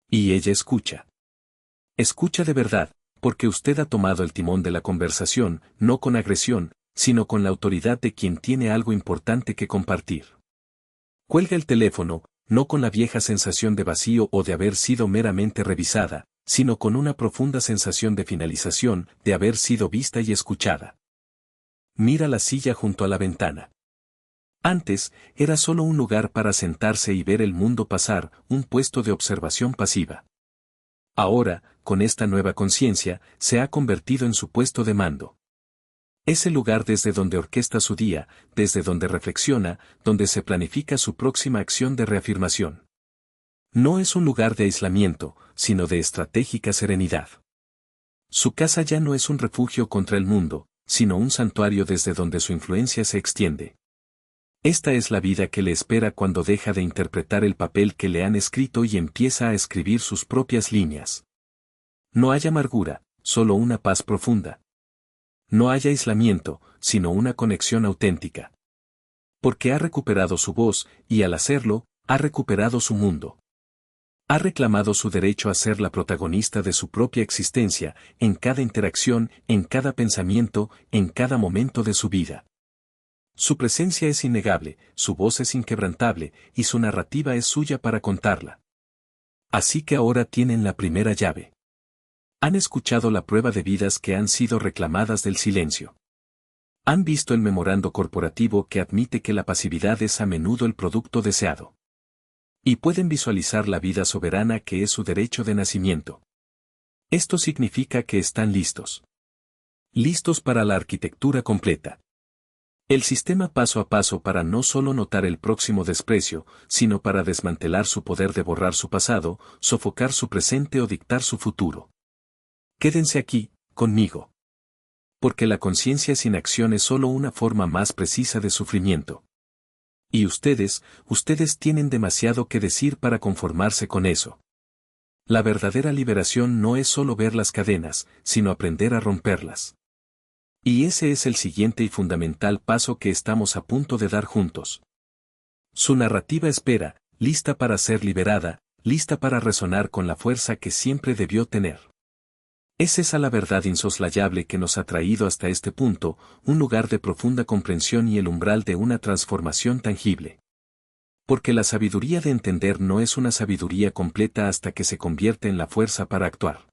Y ella escucha. Escucha de verdad, porque usted ha tomado el timón de la conversación, no con agresión, sino con la autoridad de quien tiene algo importante que compartir. Cuelga el teléfono, no con la vieja sensación de vacío o de haber sido meramente revisada, sino con una profunda sensación de finalización, de haber sido vista y escuchada. Mira la silla junto a la ventana. Antes, era solo un lugar para sentarse y ver el mundo pasar, un puesto de observación pasiva. Ahora, con esta nueva conciencia, se ha convertido en su puesto de mando. Es el lugar desde donde orquesta su día, desde donde reflexiona, donde se planifica su próxima acción de reafirmación. No es un lugar de aislamiento, sino de estratégica serenidad. Su casa ya no es un refugio contra el mundo, sino un santuario desde donde su influencia se extiende. Esta es la vida que le espera cuando deja de interpretar el papel que le han escrito y empieza a escribir sus propias líneas. No hay amargura, solo una paz profunda. No hay aislamiento, sino una conexión auténtica. Porque ha recuperado su voz, y al hacerlo, ha recuperado su mundo. Ha reclamado su derecho a ser la protagonista de su propia existencia, en cada interacción, en cada pensamiento, en cada momento de su vida. Su presencia es innegable, su voz es inquebrantable, y su narrativa es suya para contarla. Así que ahora tienen la primera llave. Han escuchado la prueba de vidas que han sido reclamadas del silencio. Han visto el memorando corporativo que admite que la pasividad es a menudo el producto deseado. Y pueden visualizar la vida soberana que es su derecho de nacimiento. Esto significa que están listos. Listos para la arquitectura completa. El sistema paso a paso para no solo notar el próximo desprecio, sino para desmantelar su poder de borrar su pasado, sofocar su presente o dictar su futuro. Quédense aquí, conmigo. Porque la conciencia sin acción es solo una forma más precisa de sufrimiento. Y ustedes tienen demasiado que decir para conformarse con eso. La verdadera liberación no es solo ver las cadenas, sino aprender a romperlas. Y ese es el siguiente y fundamental paso que estamos a punto de dar juntos. Su narrativa espera, lista para ser liberada, lista para resonar con la fuerza que siempre debió tener. Es esa la verdad insoslayable que nos ha traído hasta este punto, un lugar de profunda comprensión y el umbral de una transformación tangible. Porque la sabiduría de entender no es una sabiduría completa hasta que se convierte en la fuerza para actuar.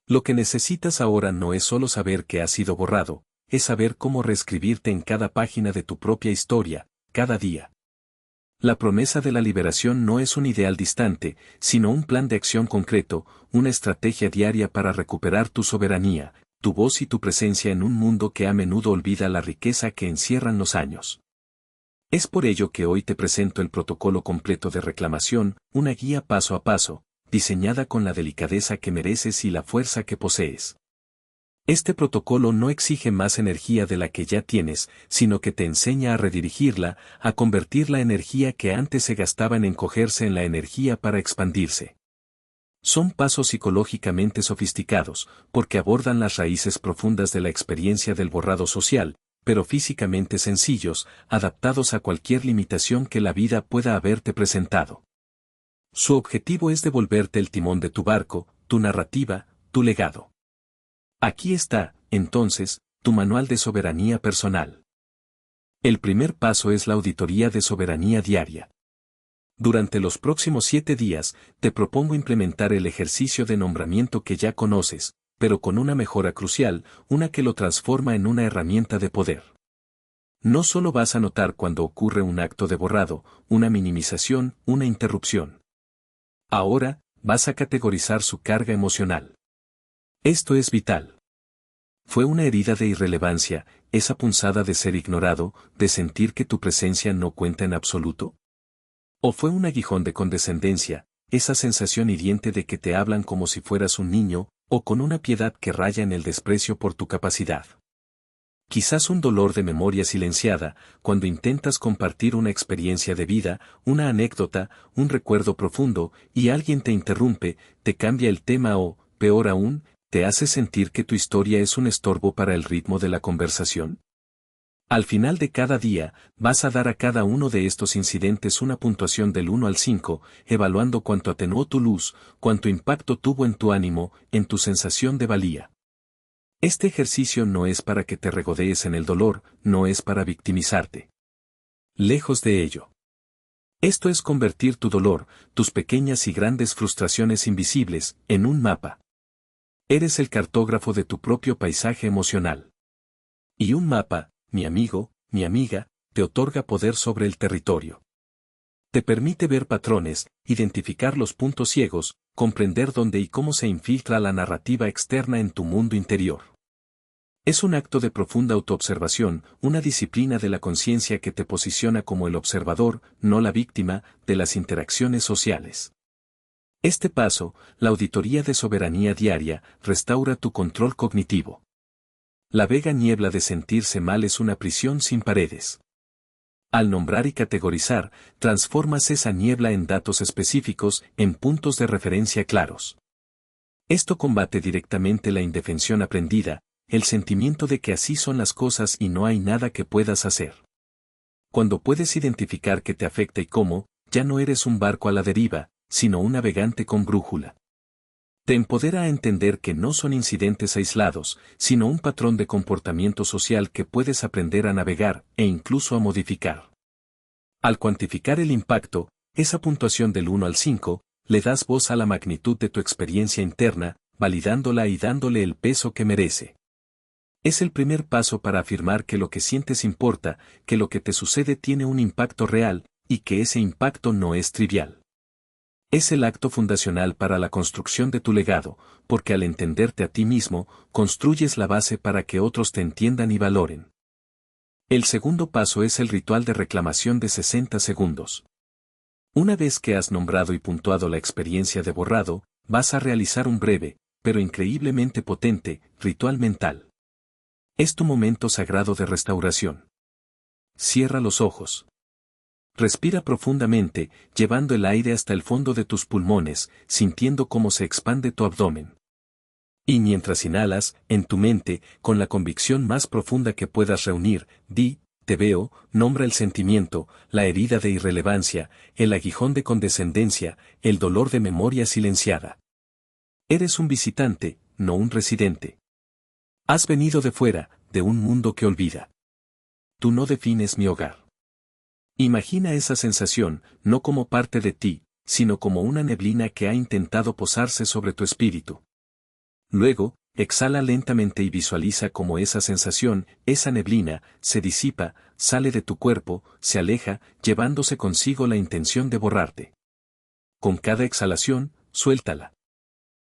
Lo que necesitas ahora no es solo saber que has sido borrado, es saber cómo reescribirte en cada página de tu propia historia, cada día. La promesa de la liberación no es un ideal distante, sino un plan de acción concreto, una estrategia diaria para recuperar tu soberanía, tu voz y tu presencia en un mundo que a menudo olvida la riqueza que encierran los años. Es por ello que hoy te presento el protocolo completo de reclamación, una guía paso a paso, diseñada con la delicadeza que mereces y la fuerza que posees. Este protocolo no exige más energía de la que ya tienes, sino que te enseña a redirigirla, a convertir la energía que antes se gastaba en encogerse en la energía para expandirse. Son pasos psicológicamente sofisticados, porque abordan las raíces profundas de la experiencia del borrado social, pero físicamente sencillos, adaptados a cualquier limitación que la vida pueda haberte presentado. Su objetivo es devolverte el timón de tu barco, tu narrativa, tu legado. Aquí está, entonces, tu manual de soberanía personal. El primer paso es la auditoría de soberanía diaria. Durante los próximos 7 días, te propongo implementar el ejercicio de nombramiento que ya conoces, pero con una mejora crucial, una que lo transforma en una herramienta de poder. No solo vas a notar cuando ocurre un acto de borrado, una minimización, una interrupción. Ahora, vas a categorizar su carga emocional. Esto es vital. ¿Fue una herida de irrelevancia, esa punzada de ser ignorado, de sentir que tu presencia no cuenta en absoluto? ¿O fue un aguijón de condescendencia, esa sensación hiriente de que te hablan como si fueras un niño, O con una piedad que raya en el desprecio por tu capacidad. Quizás un dolor de memoria silenciada, cuando intentas compartir una experiencia de vida, una anécdota, un recuerdo profundo, y alguien te interrumpe, te cambia el tema o, peor aún, te hace sentir que tu historia es un estorbo para el ritmo de la conversación. Al final de cada día, vas a dar a cada uno de estos incidentes una puntuación del 1 al 5, evaluando cuánto atenuó tu luz, cuánto impacto tuvo en tu ánimo, en tu sensación de valía. Este ejercicio no es para que te regodees en el dolor, no es para victimizarte. Lejos de ello. Esto es convertir tu dolor, tus pequeñas y grandes frustraciones invisibles, en un mapa. Eres el cartógrafo de tu propio paisaje emocional. Y un mapa, mi amigo, mi amiga, te otorga poder sobre el territorio. Te permite ver patrones, identificar los puntos ciegos, comprender dónde y cómo se infiltra la narrativa externa en tu mundo interior. Es un acto de profunda autoobservación, una disciplina de la conciencia que te posiciona como el observador, no la víctima, de las interacciones sociales. Este paso, la auditoría de soberanía diaria, restaura tu control cognitivo. La vega niebla de sentirse mal es una prisión sin paredes. Al nombrar y categorizar, transformas esa niebla en datos específicos, en puntos de referencia claros. Esto combate directamente la indefensión aprendida, el sentimiento de que así son las cosas y no hay nada que puedas hacer. Cuando puedes identificar qué te afecta y cómo, ya no eres un barco a la deriva, sino un navegante con brújula. Te empodera a entender que no son incidentes aislados, sino un patrón de comportamiento social que puedes aprender a navegar e incluso a modificar. Al cuantificar el impacto, esa puntuación del 1 al 5, le das voz a la magnitud de tu experiencia interna, validándola y dándole el peso que merece. Es el primer paso para afirmar que lo que sientes importa, que lo que te sucede tiene un impacto real, y que ese impacto no es trivial. Es el acto fundacional para la construcción de tu legado, porque al entenderte a ti mismo, construyes la base para que otros te entiendan y valoren. El segundo paso es el ritual de reclamación de 60 segundos. Una vez que has nombrado y puntuado la experiencia de borrado, vas a realizar un breve, pero increíblemente potente, ritual mental. Es tu momento sagrado de restauración. Cierra los ojos. Respira profundamente, llevando el aire hasta el fondo de tus pulmones, sintiendo cómo se expande tu abdomen. Y mientras inhalas, en tu mente, con la convicción más profunda que puedas reunir, di, te veo, nombra el sentimiento, la herida de irrelevancia, el aguijón de condescendencia, el dolor de memoria silenciada. Eres un visitante, no un residente. Has venido de fuera, de un mundo que olvida. Tú no defines mi hogar. Imagina esa sensación, no como parte de ti, sino como una neblina que ha intentado posarse sobre tu espíritu. Luego, exhala lentamente y visualiza cómo esa sensación, esa neblina, se disipa, sale de tu cuerpo, se aleja, llevándose consigo la intención de borrarte. Con cada exhalación, suéltala.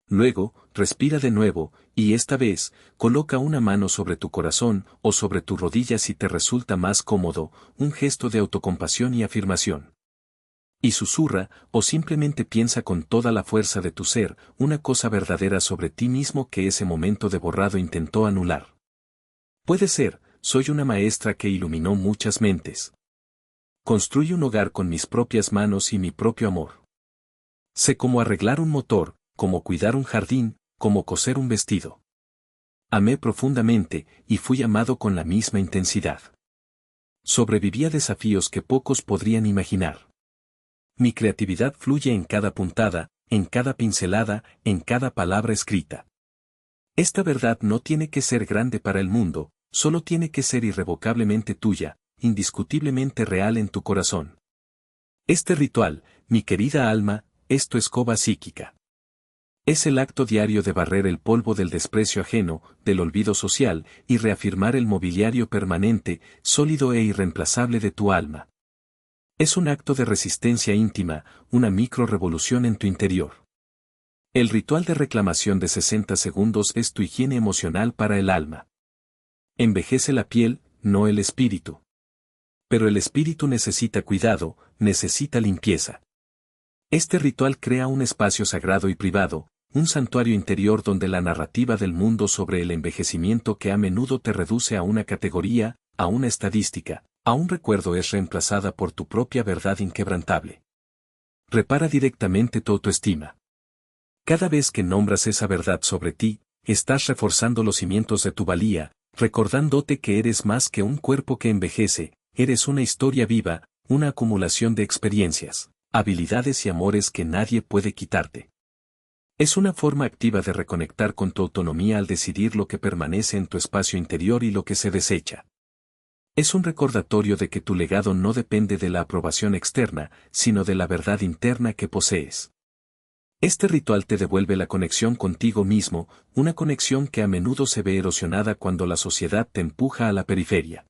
Luego, respira de nuevo, y esta vez, coloca una mano sobre tu corazón o sobre tu rodilla si te resulta más cómodo, un gesto de autocompasión y afirmación. Y susurra, o simplemente piensa con toda la fuerza de tu ser, una cosa verdadera sobre ti mismo que ese momento de borrado intentó anular. Puede ser, soy una maestra que iluminó muchas mentes. Construyo un hogar con mis propias manos y mi propio amor. Sé cómo arreglar un motor, cómo cuidar un jardín, cómo coser un vestido. Amé profundamente, y fui amado con la misma intensidad. Sobreviví a desafíos que pocos podrían imaginar. Mi creatividad fluye en cada puntada, en cada pincelada, en cada palabra escrita. Esta verdad no tiene que ser grande para el mundo, solo tiene que ser irrevocablemente tuya, indiscutiblemente real en tu corazón. Este ritual, mi querida alma, es tu escoba psíquica. Es el acto diario de barrer el polvo del desprecio ajeno, del olvido social, y reafirmar el mobiliario permanente, sólido e irreemplazable de tu alma. Es un acto de resistencia íntima, una micro-revolución en tu interior. El ritual de reclamación de 60 segundos es tu higiene emocional para el alma. Envejece la piel, no el espíritu. Pero el espíritu necesita cuidado, necesita limpieza. Este ritual crea un espacio sagrado y privado, un santuario interior donde la narrativa del mundo sobre el envejecimiento que a menudo te reduce a una categoría, a una estadística, a un recuerdo es reemplazada por tu propia verdad inquebrantable. Repara directamente tu autoestima. Cada vez que nombras esa verdad sobre ti, estás reforzando los cimientos de tu valía, recordándote que eres más que un cuerpo que envejece, eres una historia viva, una acumulación de experiencias, habilidades y amores que nadie puede quitarte. Es una forma activa de reconectar con tu autonomía al decidir lo que permanece en tu espacio interior y lo que se desecha. Es un recordatorio de que tu legado no depende de la aprobación externa, sino de la verdad interna que posees. Este ritual te devuelve la conexión contigo mismo, una conexión que a menudo se ve erosionada cuando la sociedad te empuja a la periferia.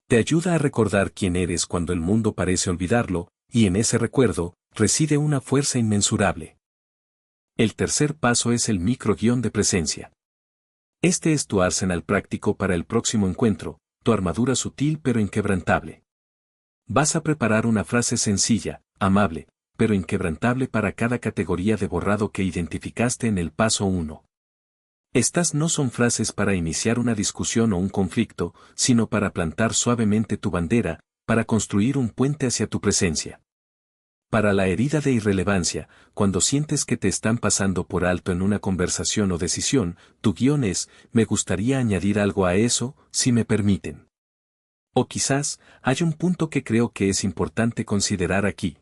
Te ayuda a recordar quién eres cuando el mundo parece olvidarlo, y en ese recuerdo, reside una fuerza inmensurable. El tercer paso es el microguión de presencia. Este es tu arsenal práctico para el próximo encuentro, tu armadura sutil pero inquebrantable. Vas a preparar una frase sencilla, amable, pero inquebrantable para cada categoría de borrado que identificaste en el paso 1. Estas no son frases para iniciar una discusión o un conflicto, sino para plantar suavemente tu bandera, para construir un puente hacia tu presencia. Para la herida de irrelevancia, cuando sientes que te están pasando por alto en una conversación o decisión, tu guión es, me gustaría añadir algo a eso, si me permiten. O quizás, hay un punto que creo que es importante considerar aquí.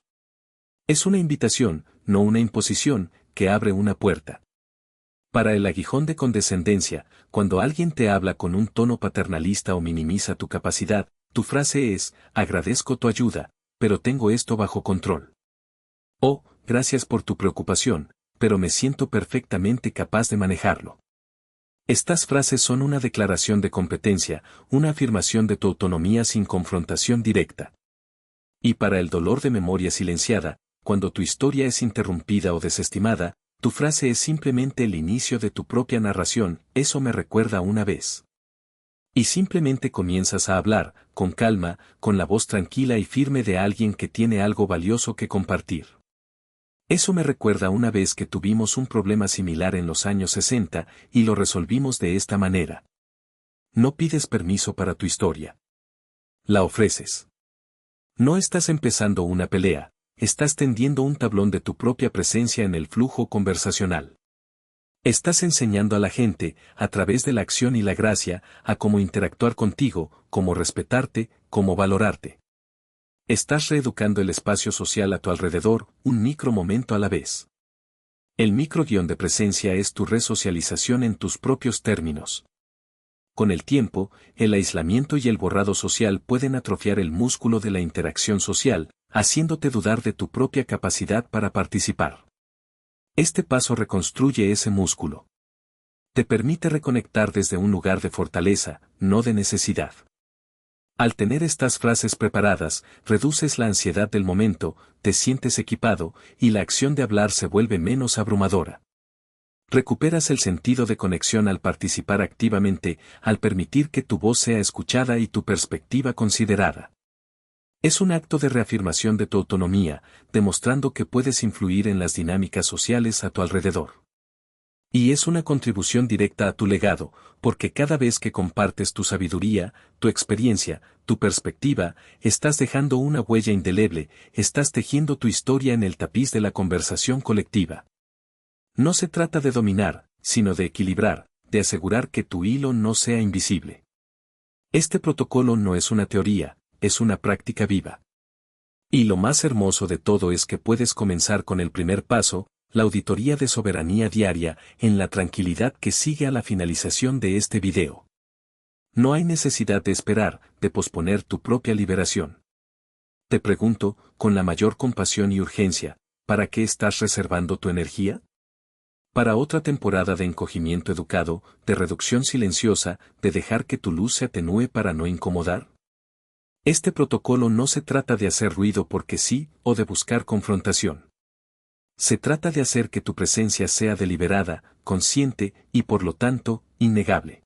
Es una invitación, no una imposición, que abre una puerta. Para el aguijón de condescendencia, cuando alguien te habla con un tono paternalista o minimiza tu capacidad, tu frase es, agradezco tu ayuda, pero tengo esto bajo control. O, gracias por tu preocupación, pero me siento perfectamente capaz de manejarlo. Estas frases son una declaración de competencia, una afirmación de tu autonomía sin confrontación directa. Y para el dolor de memoria silenciada, cuando tu historia es interrumpida o desestimada, tu frase es simplemente el inicio de tu propia narración, eso me recuerda una vez. Y simplemente comienzas a hablar, con calma, con la voz tranquila y firme de alguien que tiene algo valioso que compartir. Eso me recuerda una vez que tuvimos un problema similar en los años 60, y lo resolvimos de esta manera. No pides permiso para tu historia. La ofreces. No estás empezando una pelea. Estás tendiendo un tablón de tu propia presencia en el flujo conversacional. Estás enseñando a la gente, a través de la acción y la gracia, a cómo interactuar contigo, cómo respetarte, cómo valorarte. Estás reeducando el espacio social a tu alrededor, un micro momento a la vez. El microguión de presencia es tu resocialización en tus propios términos. Con el tiempo, el aislamiento y el borrado social pueden atrofiar el músculo de la interacción social, haciéndote dudar de tu propia capacidad para participar. Este paso reconstruye ese músculo. Te permite reconectar desde un lugar de fortaleza, no de necesidad. Al tener estas frases preparadas, reduces la ansiedad del momento, te sientes equipado, y la acción de hablar se vuelve menos abrumadora. Recuperas el sentido de conexión al participar activamente, al permitir que tu voz sea escuchada y tu perspectiva considerada. Es un acto de reafirmación de tu autonomía, demostrando que puedes influir en las dinámicas sociales a tu alrededor. Y es una contribución directa a tu legado, porque cada vez que compartes tu sabiduría, tu experiencia, tu perspectiva, estás dejando una huella indeleble, estás tejiendo tu historia en el tapiz de la conversación colectiva. No se trata de dominar, sino de equilibrar, de asegurar que tu hilo no sea invisible. Este protocolo no es una teoría, es una práctica viva. Y lo más hermoso de todo es que puedes comenzar con el primer paso, la auditoría de soberanía diaria, en la tranquilidad que sigue a la finalización de este video. No hay necesidad de esperar, de posponer tu propia liberación. Te pregunto, con la mayor compasión y urgencia, ¿para qué estás reservando tu energía? ¿Para otra temporada de encogimiento educado, de reducción silenciosa, de dejar que tu luz se atenúe para no incomodar? Este protocolo no se trata de hacer ruido porque sí, o de buscar confrontación. Se trata de hacer que tu presencia sea deliberada, consciente, y por lo tanto, innegable.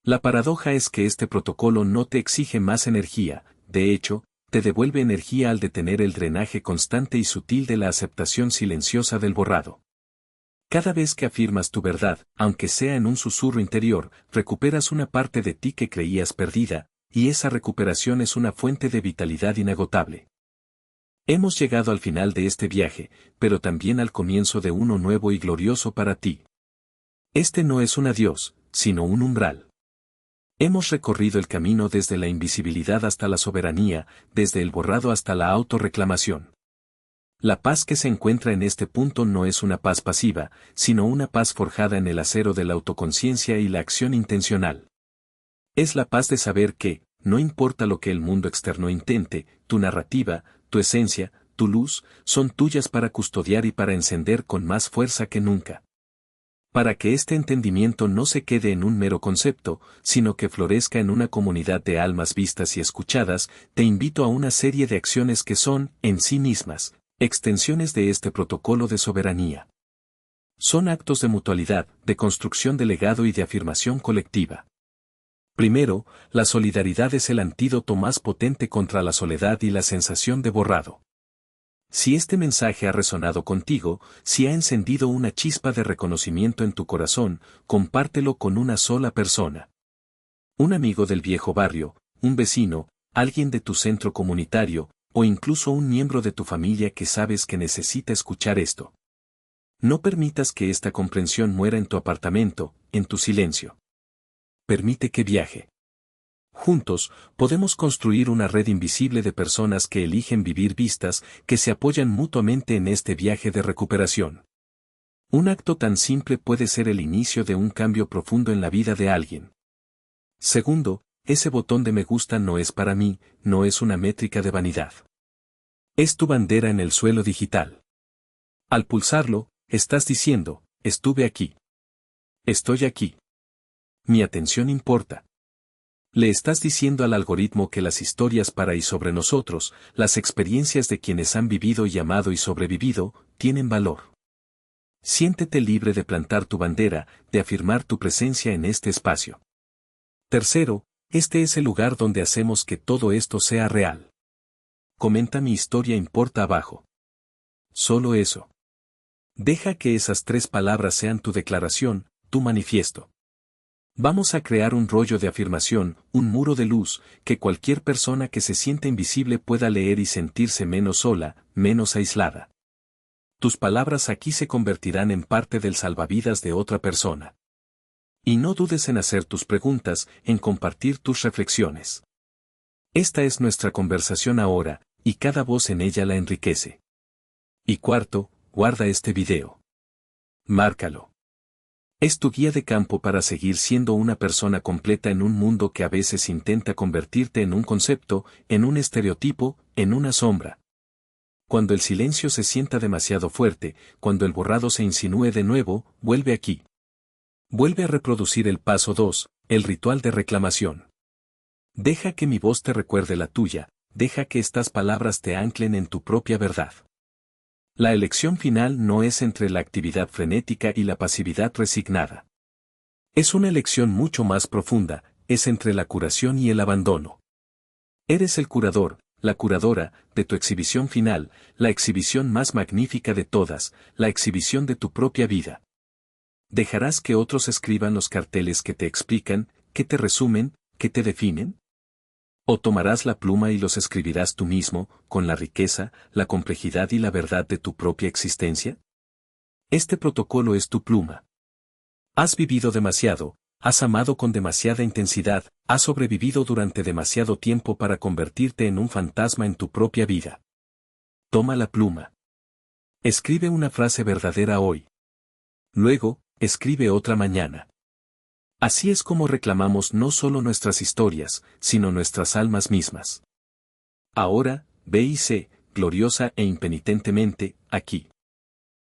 La paradoja es que este protocolo no te exige más energía, de hecho, te devuelve energía al detener el drenaje constante y sutil de la aceptación silenciosa del borrado. Cada vez que afirmas tu verdad, aunque sea en un susurro interior, recuperas una parte de ti que creías perdida, y esa recuperación es una fuente de vitalidad inagotable. Hemos llegado al final de este viaje, pero también al comienzo de uno nuevo y glorioso para ti. Este no es un adiós, sino un umbral. Hemos recorrido el camino desde la invisibilidad hasta la soberanía, desde el borrado hasta la autorreclamación. La paz que se encuentra en este punto no es una paz pasiva, sino una paz forjada en el acero de la autoconciencia y la acción intencional. Es la paz de saber que, no importa lo que el mundo externo intente, tu narrativa, tu esencia, tu luz, son tuyas para custodiar y para encender con más fuerza que nunca. Para que este entendimiento no se quede en un mero concepto, sino que florezca en una comunidad de almas vistas y escuchadas, te invito a una serie de acciones que son, en sí mismas, extensiones de este protocolo de soberanía. Son actos de mutualidad, de construcción de legado y de afirmación colectiva. Primero, la solidaridad es el antídoto más potente contra la soledad y la sensación de borrado. Si este mensaje ha resonado contigo, si ha encendido una chispa de reconocimiento en tu corazón, compártelo con una sola persona. Un amigo del viejo barrio, un vecino, alguien de tu centro comunitario, o incluso un miembro de tu familia que sabes que necesita escuchar esto. No permitas que esta comprensión muera en tu apartamento, en tu silencio. Permite que viaje. Juntos, podemos construir una red invisible de personas que eligen vivir vistas, que se apoyan mutuamente en este viaje de recuperación. Un acto tan simple puede ser el inicio de un cambio profundo en la vida de alguien. Segundo, ese botón de me gusta no es para mí, no es una métrica de vanidad. Es tu bandera en el suelo digital. Al pulsarlo, estás diciendo, estuve aquí. Estoy aquí. Mi atención importa. Le estás diciendo al algoritmo que las historias para y sobre nosotros, las experiencias de quienes han vivido y amado y sobrevivido, tienen valor. Siéntete libre de plantar tu bandera, de afirmar tu presencia en este espacio. Tercero, este es el lugar donde hacemos que todo esto sea real. Comenta mi historia importa abajo. Solo eso. Deja que esas 3 palabras sean tu declaración, tu manifiesto. Vamos a crear un rollo de afirmación, un muro de luz, que cualquier persona que se sienta invisible pueda leer y sentirse menos sola, menos aislada. Tus palabras aquí se convertirán en parte del salvavidas de otra persona. Y no dudes en hacer tus preguntas, en compartir tus reflexiones. Esta es nuestra conversación ahora, y cada voz en ella la enriquece. Y cuarto, guarda este video. Márcalo. Es tu guía de campo para seguir siendo una persona completa en un mundo que a veces intenta convertirte en un concepto, en un estereotipo, en una sombra. Cuando el silencio se sienta demasiado fuerte, cuando el borrado se insinúe de nuevo, vuelve aquí. Vuelve a reproducir el paso 2, el ritual de reclamación. Deja que mi voz te recuerde la tuya, deja que estas palabras te anclen en tu propia verdad. La elección final no es entre la actividad frenética y la pasividad resignada. Es una elección mucho más profunda, es entre la curación y el abandono. Eres el curador, la curadora, de tu exhibición final, la exhibición más magnífica de todas, la exhibición de tu propia vida. ¿Dejarás que otros escriban los carteles que te explican, que te resumen, que te definen? ¿O tomarás la pluma y los escribirás tú mismo, con la riqueza, la complejidad y la verdad de tu propia existencia? Este protocolo es tu pluma. Has vivido demasiado, has amado con demasiada intensidad, has sobrevivido durante demasiado tiempo para convertirte en un fantasma en tu propia vida. Toma la pluma. Escribe una frase verdadera hoy. Luego, escribe otra mañana. Así es como reclamamos no solo nuestras historias, sino nuestras almas mismas. Ahora, ve y sé, gloriosa e impenitentemente, aquí.